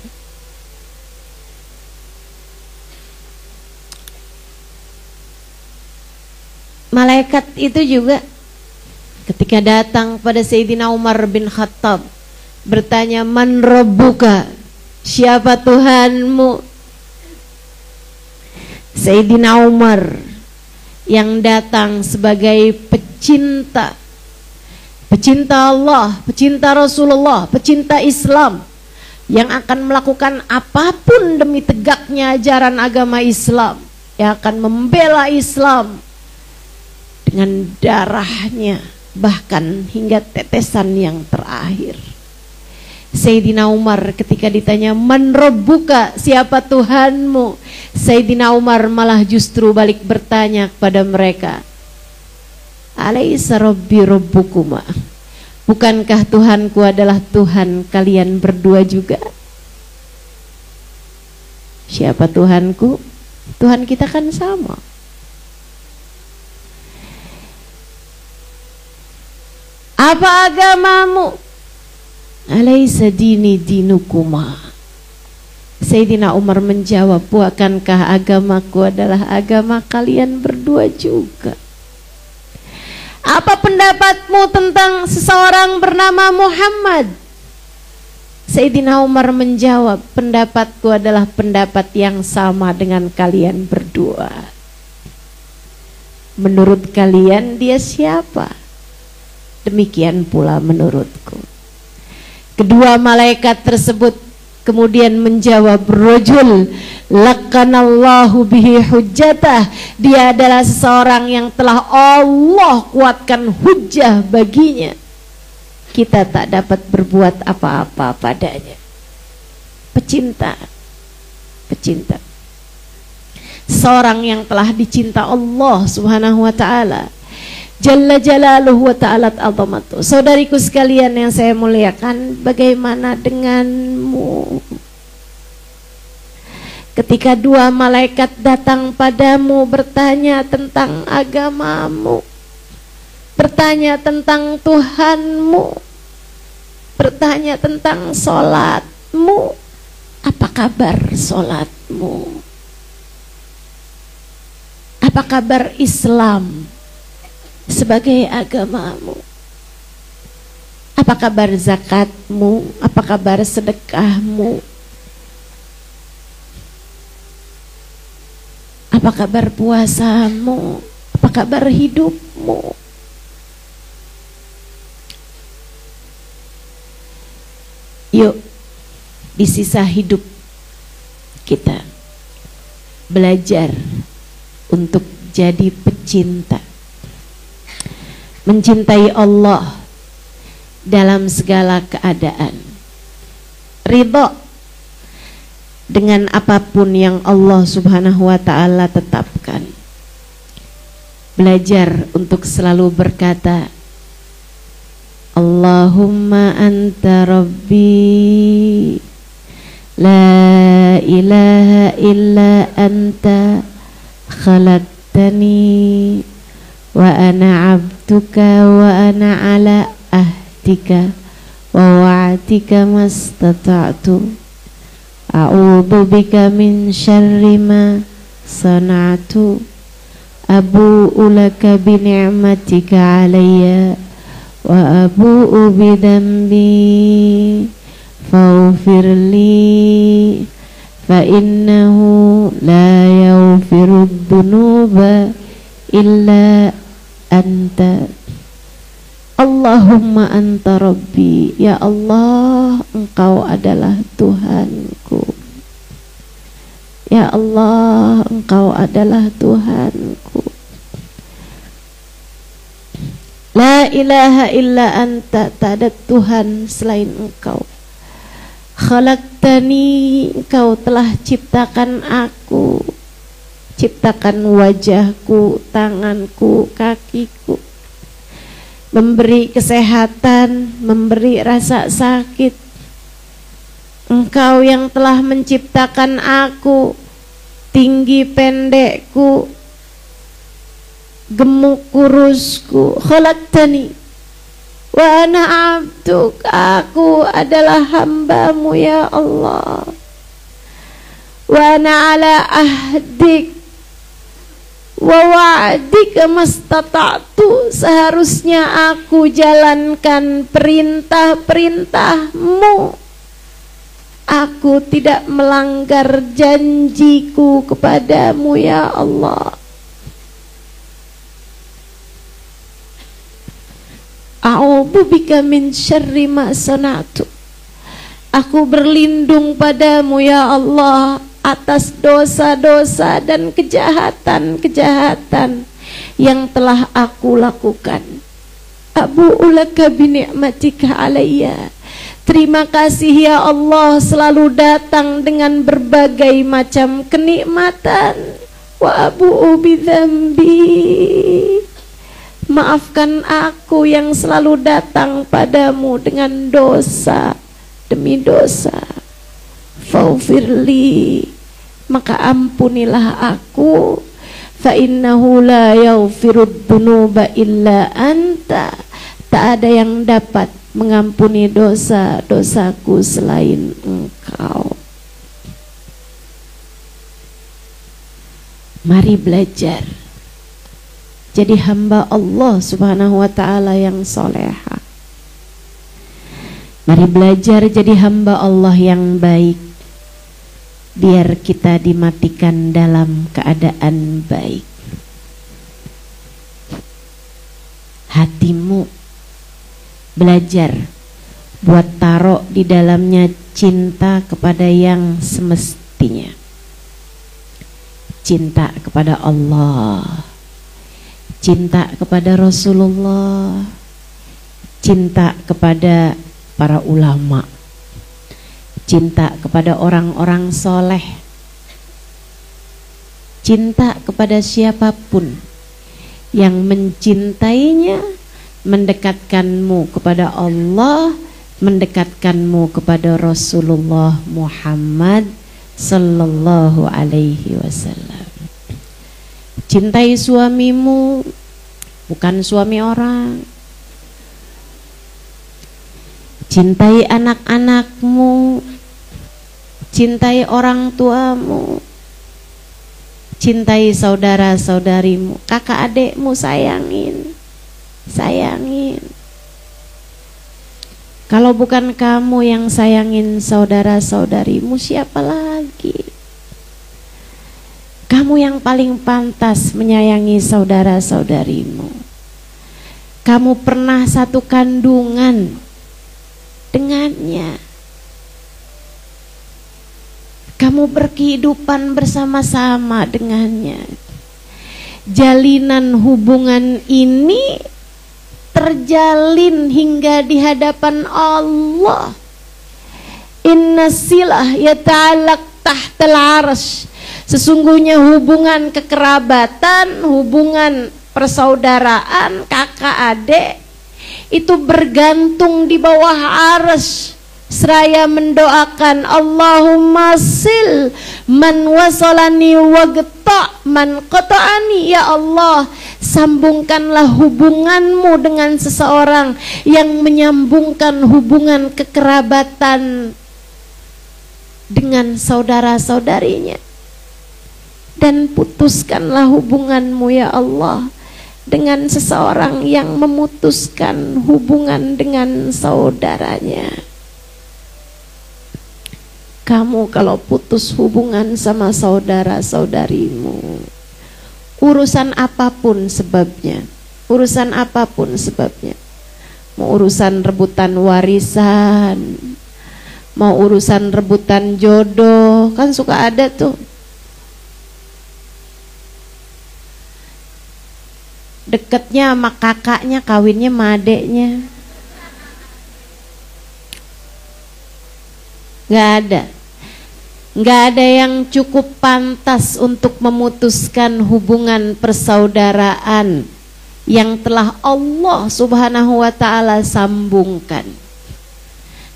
Malaikat itu juga ketika datang pada Sayyidina Umar bin Khattab bertanya, man rabbuka, siapa Tuhanmu? Sayyidina Umar yang datang sebagai pecinta Allah, pecinta Rasulullah, pecinta Islam, yang akan melakukan apapun demi tegaknya ajaran agama Islam, yang akan membela Islam dengan darahnya, bahkan hingga tetesan yang terakhir. Sayyidina Umar ketika ditanya, man rabbuka, siapa Tuhanmu? Sayyidina Umar malah justru balik bertanya kepada mereka, alaisa rabbi rabbukuma, bukankah Tuhanku adalah Tuhan kalian berdua juga? Siapa Tuhanku? Tuhan kita kan sama. Apa agamamu? Alaisa dini dinukuma. Sayyidina Umar menjawab, bukankah agamaku adalah agama kalian berdua juga? Apa pendapatmu tentang seseorang bernama Muhammad? Sayyidina Umar menjawab, pendapatku adalah pendapat yang sama dengan kalian berdua. Menurut kalian dia siapa? Demikian pula menurutku. Kedua malaikat tersebut kemudian menjawab, rajul lakanallahu bihi hujjatah. Dia adalah seseorang yang telah Allah kuatkan hujjah baginya. Kita tak dapat berbuat apa-apa padanya. Pecinta. Seorang yang telah dicinta Allah Subhanahu wa ta'ala, Jalla Jalaluhu wa ta'ala azamatu. Saudariku sekalian yang saya muliakan, bagaimana denganmu? Ketika dua malaikat datang padamu bertanya tentang agamamu, bertanya tentang Tuhanmu, bertanya tentang sholatmu, apa kabar sholatmu? Apa kabar Islam sebagai agamamu? Apa kabar zakatmu? Apa kabar sedekahmu? Apa kabar puasamu? Apa kabar hidupmu? Yuk, di sisa hidup kita belajar untuk jadi pecinta, mencintai Allah dalam segala keadaan, ridho dengan apapun yang Allah Subhanahu wa ta'ala tetapkan. Belajar untuk selalu berkata, Allahumma anta rabbi la ilaha illa anta khalaqtani wa ana abduka wa ana ala ahdika wa wa'atika mastata'tu a'udzu bika min syarri ma sana'tu abu'u laka bi ni'matika alayya wa abu'u bidambi faghfirli fa innahu la yaghfiru dhunuba illa anta. Allahumma anta rabbi, ya Allah, engkau adalah Tuhanku. Ya Allah, engkau adalah Tuhanku. La ilaha illa anta, tak ada Tuhan selain engkau. Khalaqtani, engkau telah ciptakan aku, ciptakan wajahku, tanganku, kakiku, memberi kesehatan, memberi rasa sakit. Engkau yang telah menciptakan aku, tinggi pendekku, gemuk kurusku. Khalaqtani wa ana abduk, aku adalah hambamu ya Allah. Wa ana ala ahdik wa wa'dika mastata'tu, seharusnya aku jalankan perintah-perintahmu. Aku tidak melanggar janjiku kepadamu ya Allah. A'udzu bika min syarri ma sana'tu, aku berlindung padamu ya Allah atas dosa-dosa dan kejahatan-kejahatan yang telah aku lakukan. Abu'u laka bi ni'matika alayya, terima kasih ya Allah selalu datang dengan berbagai macam kenikmatan. Wa abu'u bidzambi, maafkan aku yang selalu datang padamu dengan dosa demi dosa. Faghfirli, maka ampunilah aku. Fa innahu la yaghfirud dzunuba illa anta, tak ada yang dapat mengampuni dosa-dosaku selain engkau. Mari belajar jadi hamba Allah Subhanahu wa ta'ala yang soleha. Mari belajar jadi hamba Allah yang baik, biar kita dimatikan dalam keadaan baik. Hatimu belajar buat taruh di dalamnya cinta kepada yang semestinya. Cinta kepada Allah, cinta kepada Rasulullah, cinta kepada para ulama, cinta kepada orang-orang soleh, cinta kepada siapapun yang mencintainya, mendekatkanmu kepada Allah, mendekatkanmu kepada Rasulullah Muhammad sallallahu alaihi wasallam. Cintai suamimu, bukan suami orang. Cintai anak-anakmu, cintai orang tuamu, cintai saudara-saudarimu, kakak adekmu, sayangin. Kalau bukan kamu yang sayangin saudara-saudarimu, siapa lagi? Kamu yang paling pantas menyayangi saudara-saudarimu. Kamu pernah satu kandungan dengannya. Kamu berkehidupan bersama-sama dengannya. Jalinan hubungan ini terjalin hingga di hadapan Allah. Inna silah yata'alaq tahtal arsy. Sesungguhnya hubungan kekerabatan, hubungan persaudaraan, kakak adik itu bergantung di bawah arsy. Seraya mendoakan, Allahumma sil man wasalani waqta man qata'ani. Ya Allah, sambungkanlah hubunganmu dengan seseorang yang menyambungkan hubungan kekerabatan dengan saudara-saudarinya, dan putuskanlah hubunganmu ya Allah dengan seseorang yang memutuskan hubungan dengan saudaranya. Kamu kalau putus hubungan sama saudara-saudarimu, urusan apapun sebabnya, mau urusan rebutan warisan, mau urusan rebutan jodoh, kan suka ada tuh. Deketnya sama kakaknya, kawinnya sama adeknya. Gak ada yang cukup pantas untuk memutuskan hubungan persaudaraan yang telah Allah Subhanahu wa ta'ala sambungkan.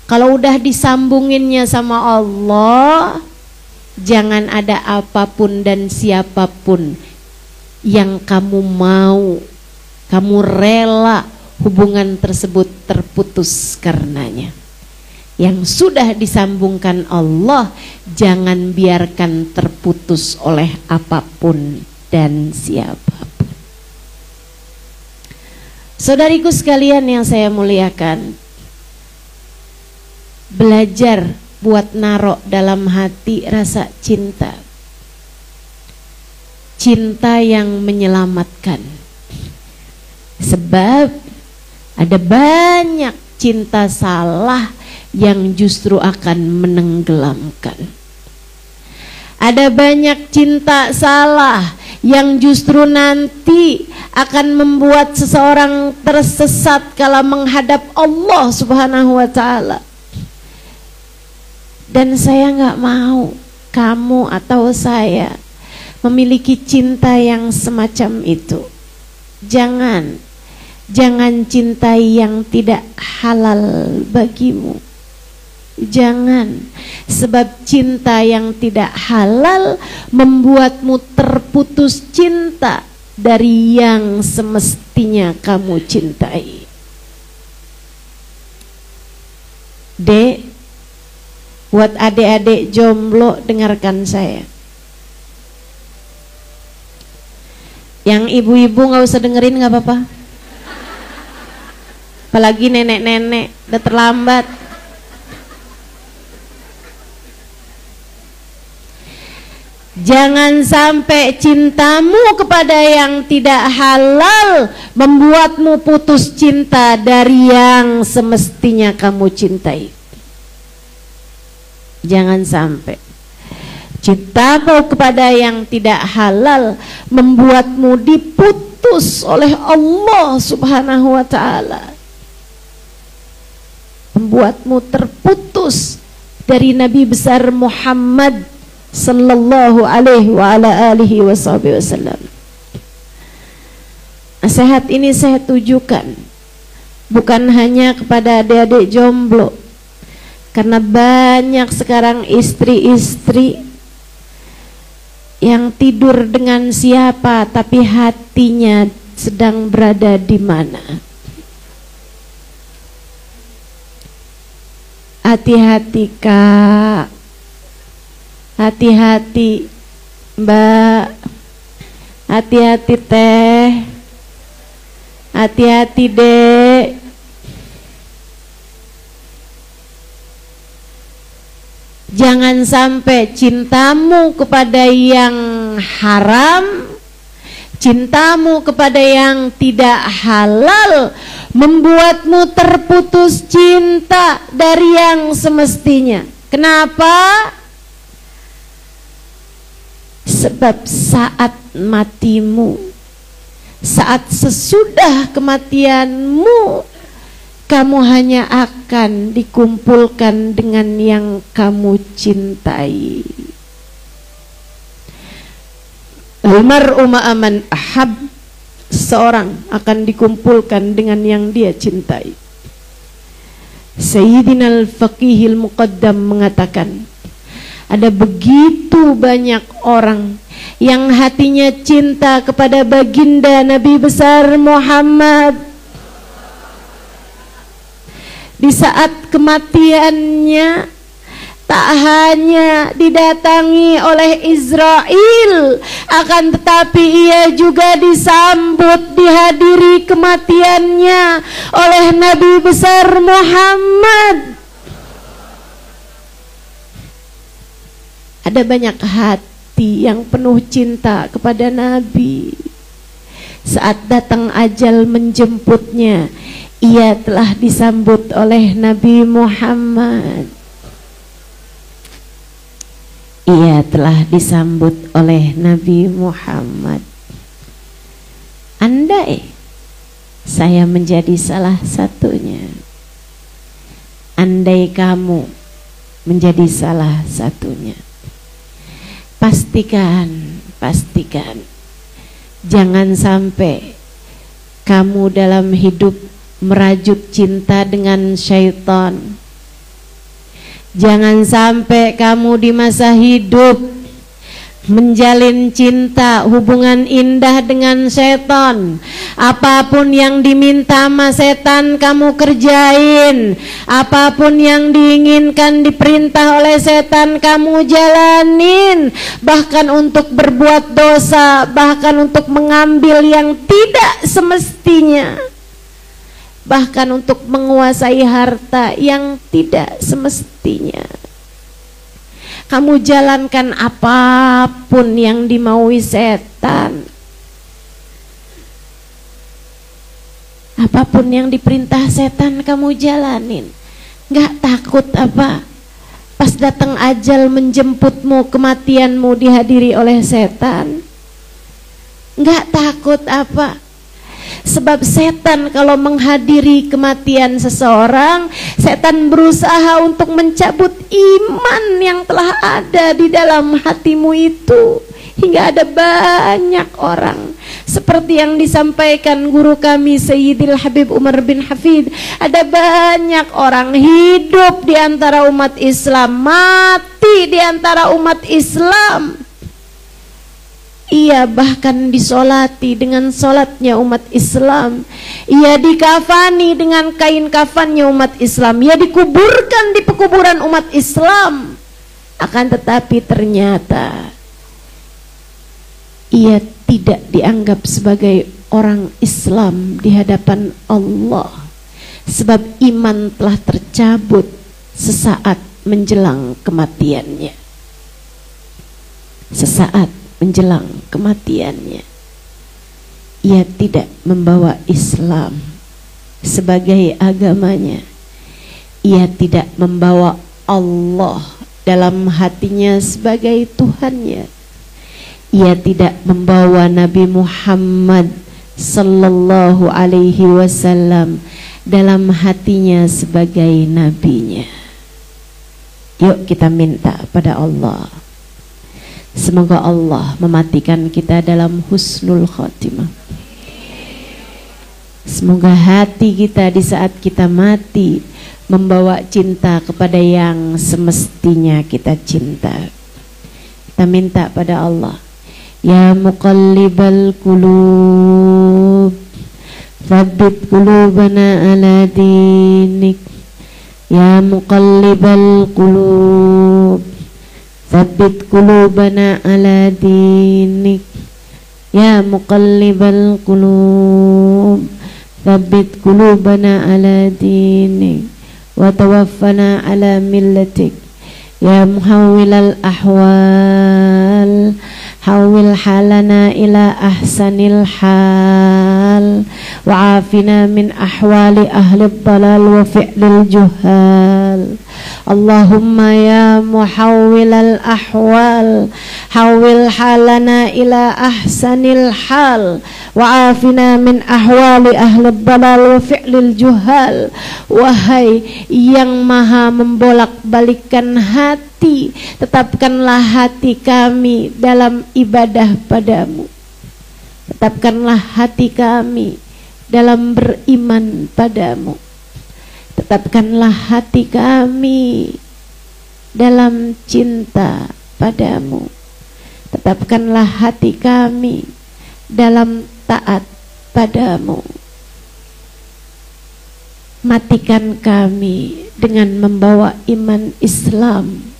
Kalau udah disambunginnya sama Allah, jangan ada apapun dan siapapun yang kamu mau, kamu rela hubungan tersebut terputus karenanya. Yang sudah disambungkan Allah, jangan biarkan terputus oleh apapun dan siapapun. Saudariku sekalian yang saya muliakan, belajar buat narok dalam hati rasa cinta. Cinta yang menyelamatkan. Sebab ada banyak cinta salah yang justru akan menenggelamkan. Ada banyak cinta salah yang justru nanti akan membuat seseorang tersesat kala menghadap Allah Subhanahu wa ta'ala. Dan saya gak mau kamu atau saya memiliki cinta yang semacam itu. Jangan cintai yang tidak halal bagimu. Jangan, sebab cinta yang tidak halal membuatmu terputus cinta dari yang semestinya kamu cintai. Dek, buat adik-adik jomblo dengarkan saya. Yang ibu-ibu nggak usah dengerin, nggak apa-apa. Apalagi nenek-nenek, udah terlambat. Jangan sampai cintamu kepada yang tidak halal membuatmu putus cinta dari yang semestinya kamu cintai. Jangan sampai cintamu kepada yang tidak halal membuatmu diputus oleh Allah Subhanahu wa ta'ala, membuatmu terputus dari Nabi besar Muhammad sallallahu alaihi wa ala alihi wasallam. Nasihat ini saya tujukan bukan hanya kepada adik-adik jomblo, karena banyak sekarang istri-istri yang tidur dengan siapa tapi hatinya sedang berada di mana. Hati-hati Kak, hati-hati Mbak, hati-hati Teh, hati-hati Dek. Jangan sampai cintamu kepada yang haram, cintamu kepada yang tidak halal membuatmu terputus cinta dari yang semestinya. Kenapa? Sebab saat matimu, saat sesudah kematianmu, kamu hanya akan dikumpulkan dengan yang kamu cintai. Almar'u ma'aman ahab, seorang akan dikumpulkan dengan yang dia cintai. Sayyidina al-Faqihil Muqaddam mengatakan, ada begitu banyak orang yang hatinya cinta kepada baginda Nabi besar Muhammad. Di saat kematiannya tak hanya didatangi oleh Israel, akan tetapi ia juga disambut, dihadiri kematiannya oleh Nabi besar Muhammad. Ada banyak hati yang penuh cinta kepada Nabi. Saat datang ajal menjemputnya, ia telah disambut oleh Nabi Muhammad. Ia telah disambut oleh Nabi Muhammad. Andai saya menjadi salah satunya, andai kamu menjadi salah satunya, pastikan jangan sampai kamu dalam hidup merajut cinta dengan syaitan. Jangan sampai kamu di masa hidup menjalin cinta, hubungan indah dengan setan. Apapun yang diminta sama setan kamu kerjain, apapun yang diinginkan diperintah oleh setan kamu jalanin, bahkan untuk berbuat dosa, bahkan untuk mengambil yang tidak semestinya, bahkan untuk menguasai harta yang tidak semestinya. Kamu jalankan apapun yang dimaui setan, apapun yang diperintah setan kamu jalanin. Gak takut apa? Pas datang ajal menjemputmu, kematianmu dihadiri oleh setan, gak takut apa? Sebab setan kalau menghadiri kematian seseorang, setan berusaha untuk mencabut iman yang telah ada di dalam hatimu itu. Hingga ada banyak orang, seperti yang disampaikan guru kami Sayyidil Habib Umar bin Hafid, ada banyak orang hidup di antara umat Islam, mati di antara umat Islam. Ia bahkan disolati dengan solatnya umat Islam, ia dikafani dengan kain kafannya umat Islam, ia dikuburkan di pekuburan umat Islam. Akan tetapi ternyata ia tidak dianggap sebagai orang Islam di hadapan Allah, sebab iman telah tercabut sesaat menjelang kematiannya. Sesaat menjelang kematiannya, ia tidak membawa Islam sebagai agamanya. Ia tidak membawa Allah dalam hatinya sebagai Tuhannya. Ia tidak membawa Nabi Muhammad sallallahu alaihi wasallam dalam hatinya sebagai nabinya. Yuk kita minta pada Allah, semoga Allah mematikan kita dalam husnul khotimah. Semoga hati kita di saat kita mati membawa cinta kepada yang semestinya kita cinta. Kita minta pada Allah, ya muqallibal qulub, tsabbit qulubana ala dinik. Ya muqallibal qulub, tsabbit qulubana ala dinik. Ya muqallibal qulub, tsabbit qulubana ala dinik. Wa tawaffana ala millatik. Ya muhawwilal ahwal, hawil halana ila ahsanil hal, wa afina min ahwali ahli dhalal wa fi'lil juhal. Allahumma ya muhawwilal ahwal, hawil halana ila ahsanil hal, wa afina min ahwali ahli dhalal wa fi'lil juhal. Wahai yang maha membolak-balikkan hati, tetapkanlah hati kami dalam ibadah padamu. Tetapkanlah hati kami dalam beriman padamu. Tetapkanlah hati kami dalam cinta padamu. Tetapkanlah hati kami dalam taat padamu. Matikan kami dengan membawa iman Islam.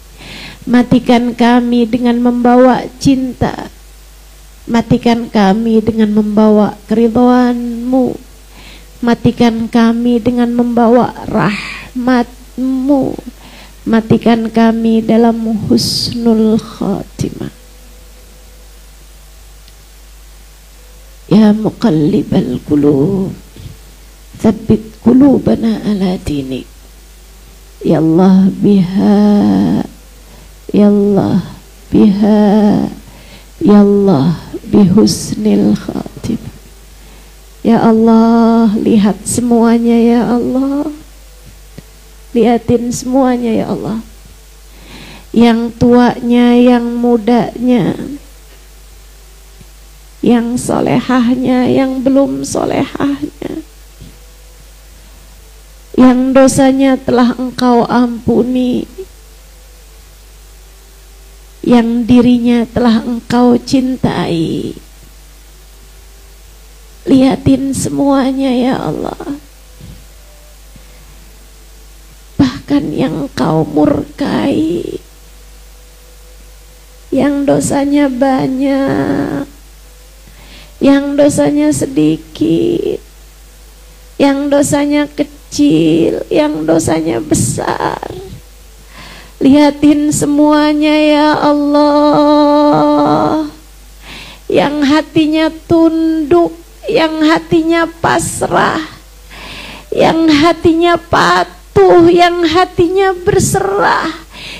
Matikan kami dengan membawa cinta. Matikan kami dengan membawa keridhaan-Mu. Matikan kami dengan membawa rahmat-Mu. Matikan kami dalam husnul khatimah. Ya muqallibal qulub, tsabbit qulubana ala dinik. Ya Allah biha, ya Allah biha, ya Allah bihusnil khatimah. Ya Allah, lihat semuanya ya Allah. Lihatin semuanya ya Allah. Yang tuanya, yang mudanya, yang solehahnya, yang belum solehahnya, yang dosanya telah Engkau ampuni, yang dirinya telah Engkau cintai. Lihatin semuanya ya Allah. Bahkan yang Engkau murkai, yang dosanya banyak, yang dosanya sedikit, yang dosanya kecil, yang dosanya besar. Lihatin semuanya ya Allah. Yang hatinya tunduk, yang hatinya pasrah, yang hatinya patuh, yang hatinya berserah,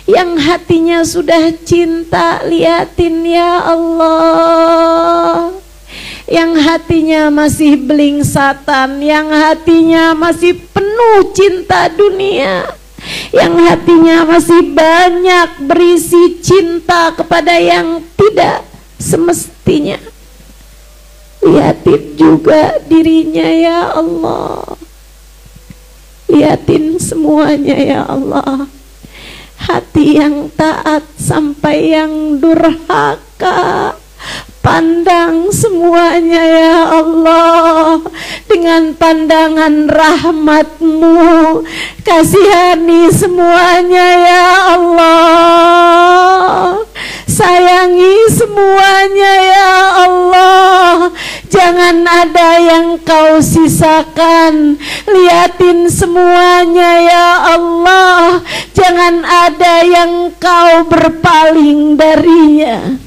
yang hatinya sudah cinta. Lihatin ya Allah. Yang hatinya masih belingsatan, yang hatinya masih penuh cinta dunia, yang hatinya masih banyak berisi cinta kepada yang tidak semestinya. Lihatin juga dirinya ya Allah. Lihatin semuanya ya Allah. Hati yang taat sampai yang durhaka, pandang semuanya ya Allah dengan pandangan rahmat-Mu. Kasihani semuanya ya Allah. sayangi semuanya ya Allah. Jangan ada yang kau sisakan. Liatin semuanya ya Allah. Jangan ada yang kau berpaling darinya.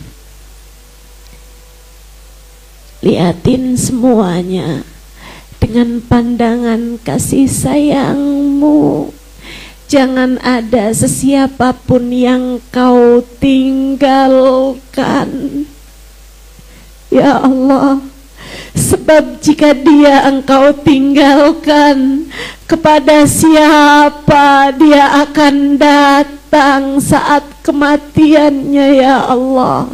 Liatin semuanya dengan pandangan kasih sayangmu. Jangan ada sesiapapun yang kau tinggalkan ya Allah. Sebab jika dia engkau tinggalkan, kepada siapa dia akan datang saat kematiannya ya Allah.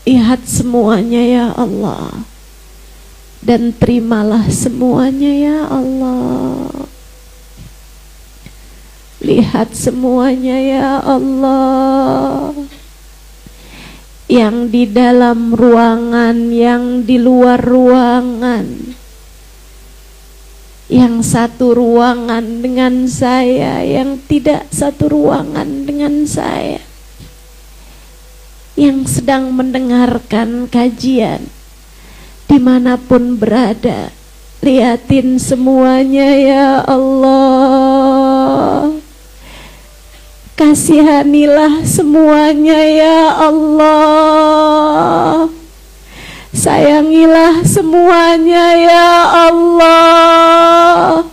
Lihat semuanya ya Allah, dan terimalah semuanya ya Allah. Lihat semuanya ya Allah, yang di dalam ruangan, yang di luar ruangan, yang satu ruangan dengan saya, yang tidak satu ruangan dengan saya, yang sedang mendengarkan kajian dimanapun berada. Liatin semuanya ya Allah. Kasihanilah semuanya ya Allah. Sayangilah semuanya ya Allah.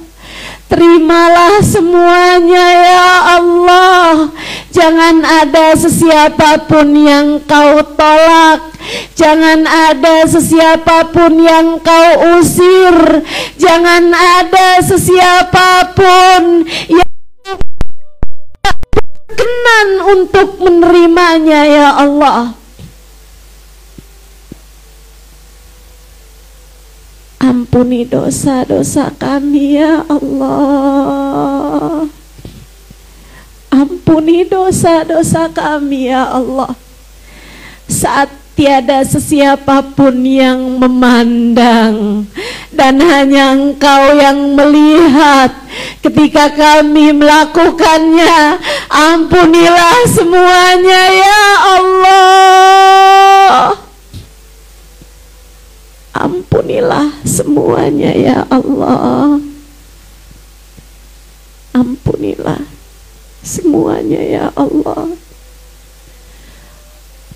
Terimalah semuanya ya Allah. Jangan ada sesiapapun yang kau tolak. Jangan ada sesiapapun yang kau usir. Jangan ada sesiapapun yang berkenan untuk menerimanya ya Allah. Ampuni dosa-dosa kami ya Allah. Ampuni dosa-dosa kami ya Allah. Saat tiada sesiapapun yang memandang dan hanya Engkau yang melihat ketika kami melakukannya, ampunilah semuanya ya Allah. Ampunilah semuanya ya Allah. Ampunilah semuanya ya Allah.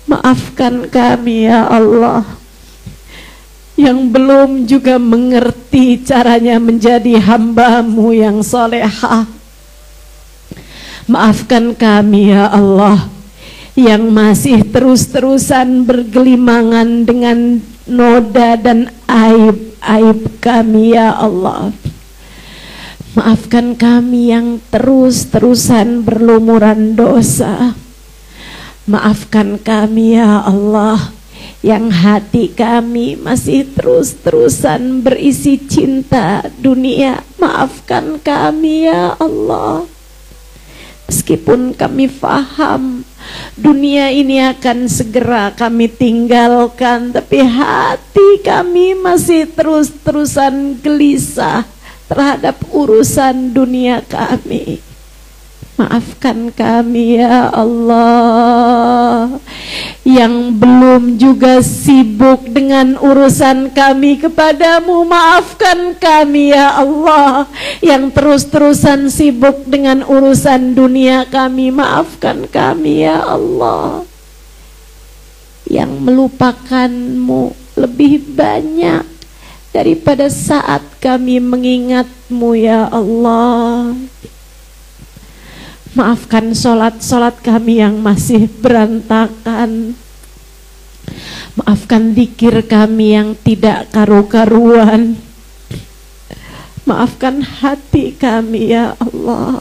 Maafkan kami ya Allah, yang belum juga mengerti caranya menjadi hamba-Mu yang solehah. Maafkan kami ya Allah, yang masih terus-terusan bergelimangan dengan noda dan aib-aib kami ya Allah. Maafkan kami yang terus-terusan berlumuran dosa. Maafkan kami ya Allah, yang hati kami masih terus-terusan berisi cinta dunia. Maafkan kami ya Allah. Meskipun kami faham dunia ini akan segera kami tinggalkan, tapi hati kami masih terus-terusan gelisah terhadap urusan dunia kami. Maafkan kami ya Allah, yang belum juga sibuk dengan urusan kami kepadamu. Maafkan kami ya Allah, yang terus-terusan sibuk dengan urusan dunia kami. Maafkan kami ya Allah, yang melupakanmu lebih banyak daripada saat kami mengingatmu ya Allah. Maafkan sholat-sholat kami yang masih berantakan. Maafkan zikir kami yang tidak karu-karuan. Maafkan hati kami ya Allah.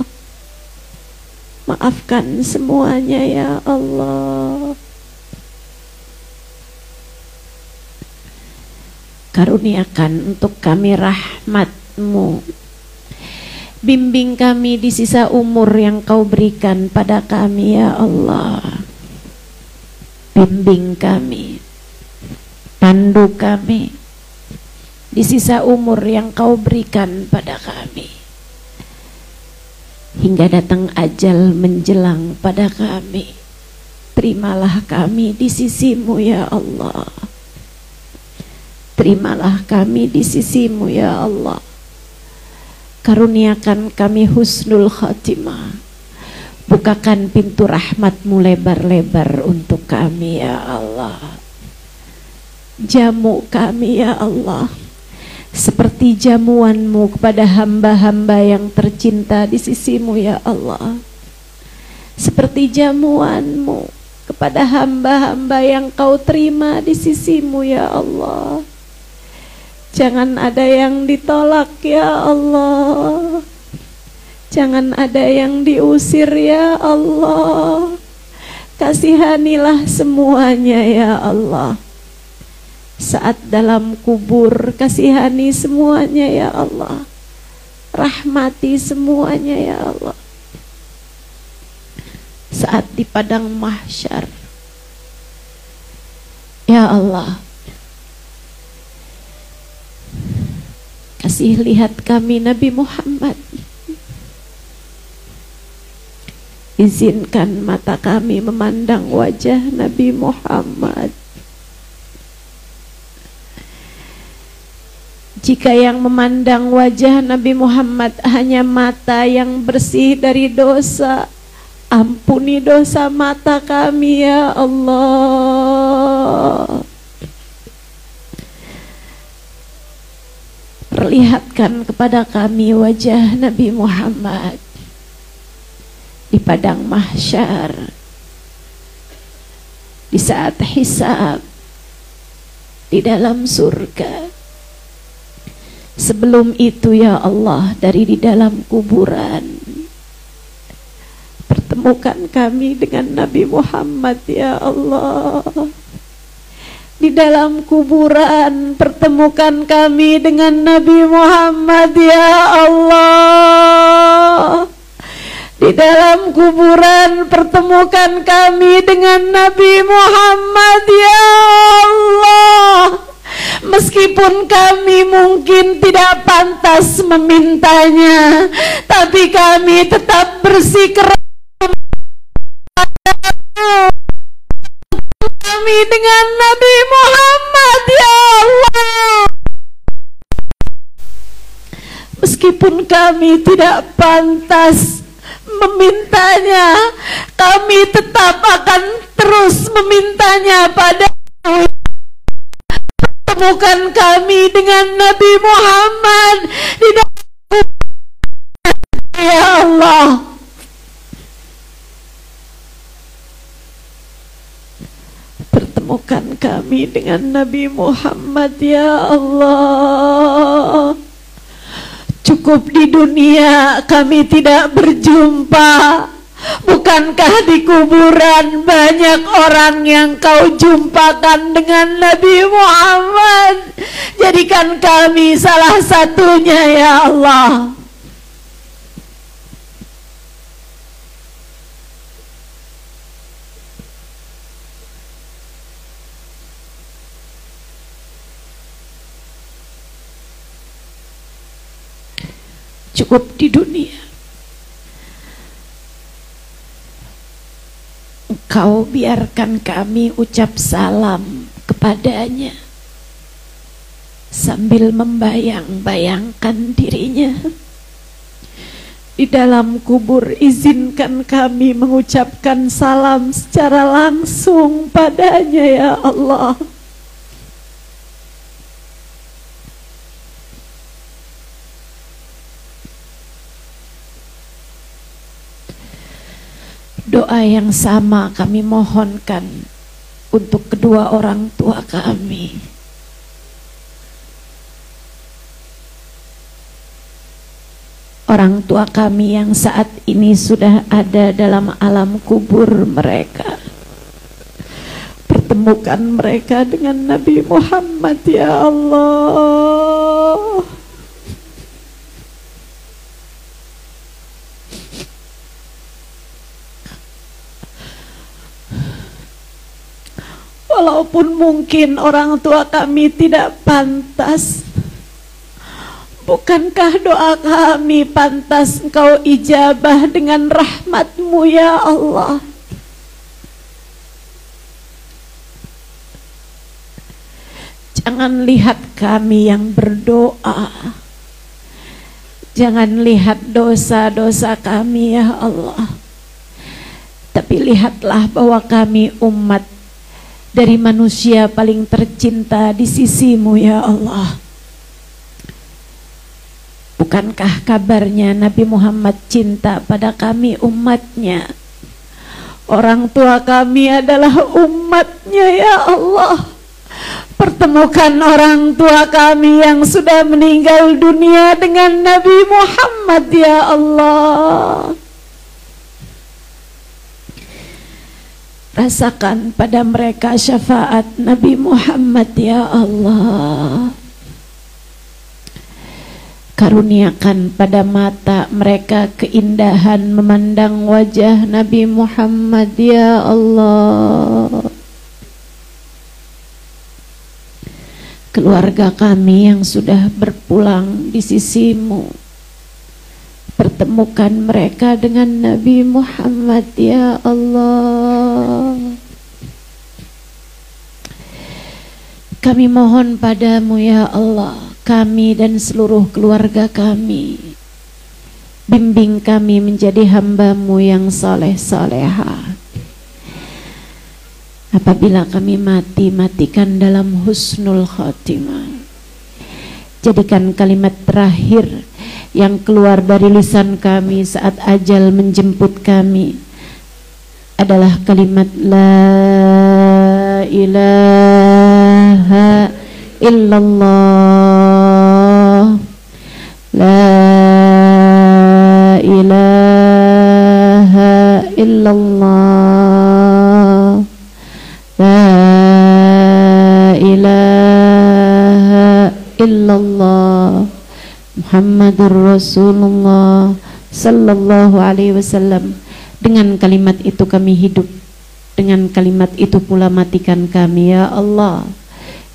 Maafkan semuanya ya Allah. Karuniakan untuk kami rahmat-Mu. Bimbing kami di sisa umur yang Kau berikan pada kami ya Allah. Bimbing kami, pandu kami di sisa umur yang Kau berikan pada kami. hingga datang ajal menjelang pada kami. Terimalah kami di sisimu ya Allah. Terimalah kami di sisimu ya Allah. Karuniakan kami husnul khatimah. Bukakan pintu rahmatmu lebar-lebar untuk kami ya Allah. Jamu kami ya Allah seperti jamuanmu kepada hamba-hamba yang tercinta di sisimu ya Allah. Seperti jamuanmu kepada hamba-hamba yang kau terima di sisimu ya Allah. Jangan ada yang ditolak ya Allah. Jangan ada yang diusir ya Allah. Kasihanilah semuanya ya Allah. Saat dalam kubur kasihani semuanya ya Allah. Rahmati semuanya ya Allah. Saat di padang mahsyar ya Allah, kasih lihat kami Nabi Muhammad. Izinkan mata kami memandang wajah Nabi Muhammad. Jika yang memandang wajah Nabi Muhammad hanya mata yang bersih dari dosa, ampuni dosa mata kami ya Allah. Perlihatkan kepada kami wajah Nabi Muhammad di padang mahsyar, di saat hisab, di dalam surga. Sebelum itu ya Allah, dari di dalam kuburan, pertemukan kami dengan Nabi Muhammad ya Allah. Di dalam kuburan pertemukan kami dengan Nabi Muhammad ya Allah. Di dalam kuburan pertemukan kami dengan Nabi Muhammad ya Allah. Meskipun kami mungkin tidak pantas memintanya, tapi kami tetap bersikeras kami dengan Nabi Muhammad ya Allah. Meskipun kami tidak pantas memintanya, kami tetap akan terus memintanya pada pertemukan kami dengan Nabi Muhammad di dalam ya Allah. Pertemukan kami dengan Nabi Muhammad ya Allah. Cukup di dunia kami tidak berjumpa. Bukankah di kuburan banyak orang yang kau jumpakan dengan Nabi Muhammad? Jadikan kami salah satunya ya Allah. Cukup di dunia Engkau biarkan kami ucap salam kepadanya sambil membayang-bayangkan dirinya di dalam kubur. Izinkan kami mengucapkan salam secara langsung padanya ya Allah. Doa yang sama kami mohonkan untuk kedua orang tua kami. Orang tua kami yang saat ini sudah ada dalam alam kubur mereka. Pertemukan mereka dengan Nabi Muhammad ya Allah. Walaupun mungkin orang tua kami tidak pantas, Bukankah doa kami pantas Engkau ijabah dengan rahmat-Mu ya Allah? Jangan lihat kami yang berdoa, jangan lihat dosa-dosa kami ya Allah, tapi lihatlah bahwa kami umat dari manusia paling tercinta di sisi-Mu ya Allah. Bukankah kabarnya Nabi Muhammad cinta pada kami umatnya? Orang tua kami adalah umatnya ya Allah. Pertemukan orang tua kami yang sudah meninggal dunia dengan Nabi Muhammad ya Allah. Rasakan pada mereka syafaat Nabi Muhammad ya Allah. Karuniakan pada mata mereka keindahan memandang wajah Nabi Muhammad ya Allah. Keluarga kami yang sudah berpulang di sisi-Mu, pertemukan mereka dengan Nabi Muhammad ya Allah. Kami mohon padamu ya Allah, kami dan seluruh keluarga kami, bimbing kami menjadi hamba-Mu yang saleh-salehah. Apabila kami mati, matikan dalam husnul khatimah. Jadikan kalimat terakhir yang keluar dari lisan kami saat ajal menjemput kami adalah kalimat La ilaha illallah, La ilaha illallah, La ilaha illallah, Muhammadur Rasulullah sallallahu alaihi wasallam. Dengan kalimat itu kami hidup, dengan kalimat itu pula matikan kami ya Allah.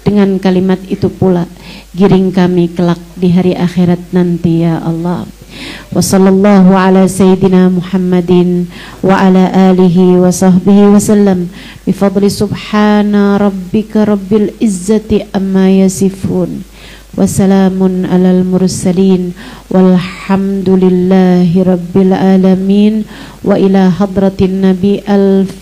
Dengan kalimat itu pula giring kami kelak di hari akhirat nanti ya Allah. Wa sallallahu ala sayyidina Muhammadin wa ala alihi wa sahbihi wasallam bi fadli subhana rabbika rabbil izzati amma yasifun wa salamun alal mursalin walhamdulillahi rabbil alamin wa ila hadratin nabi al-fatihah.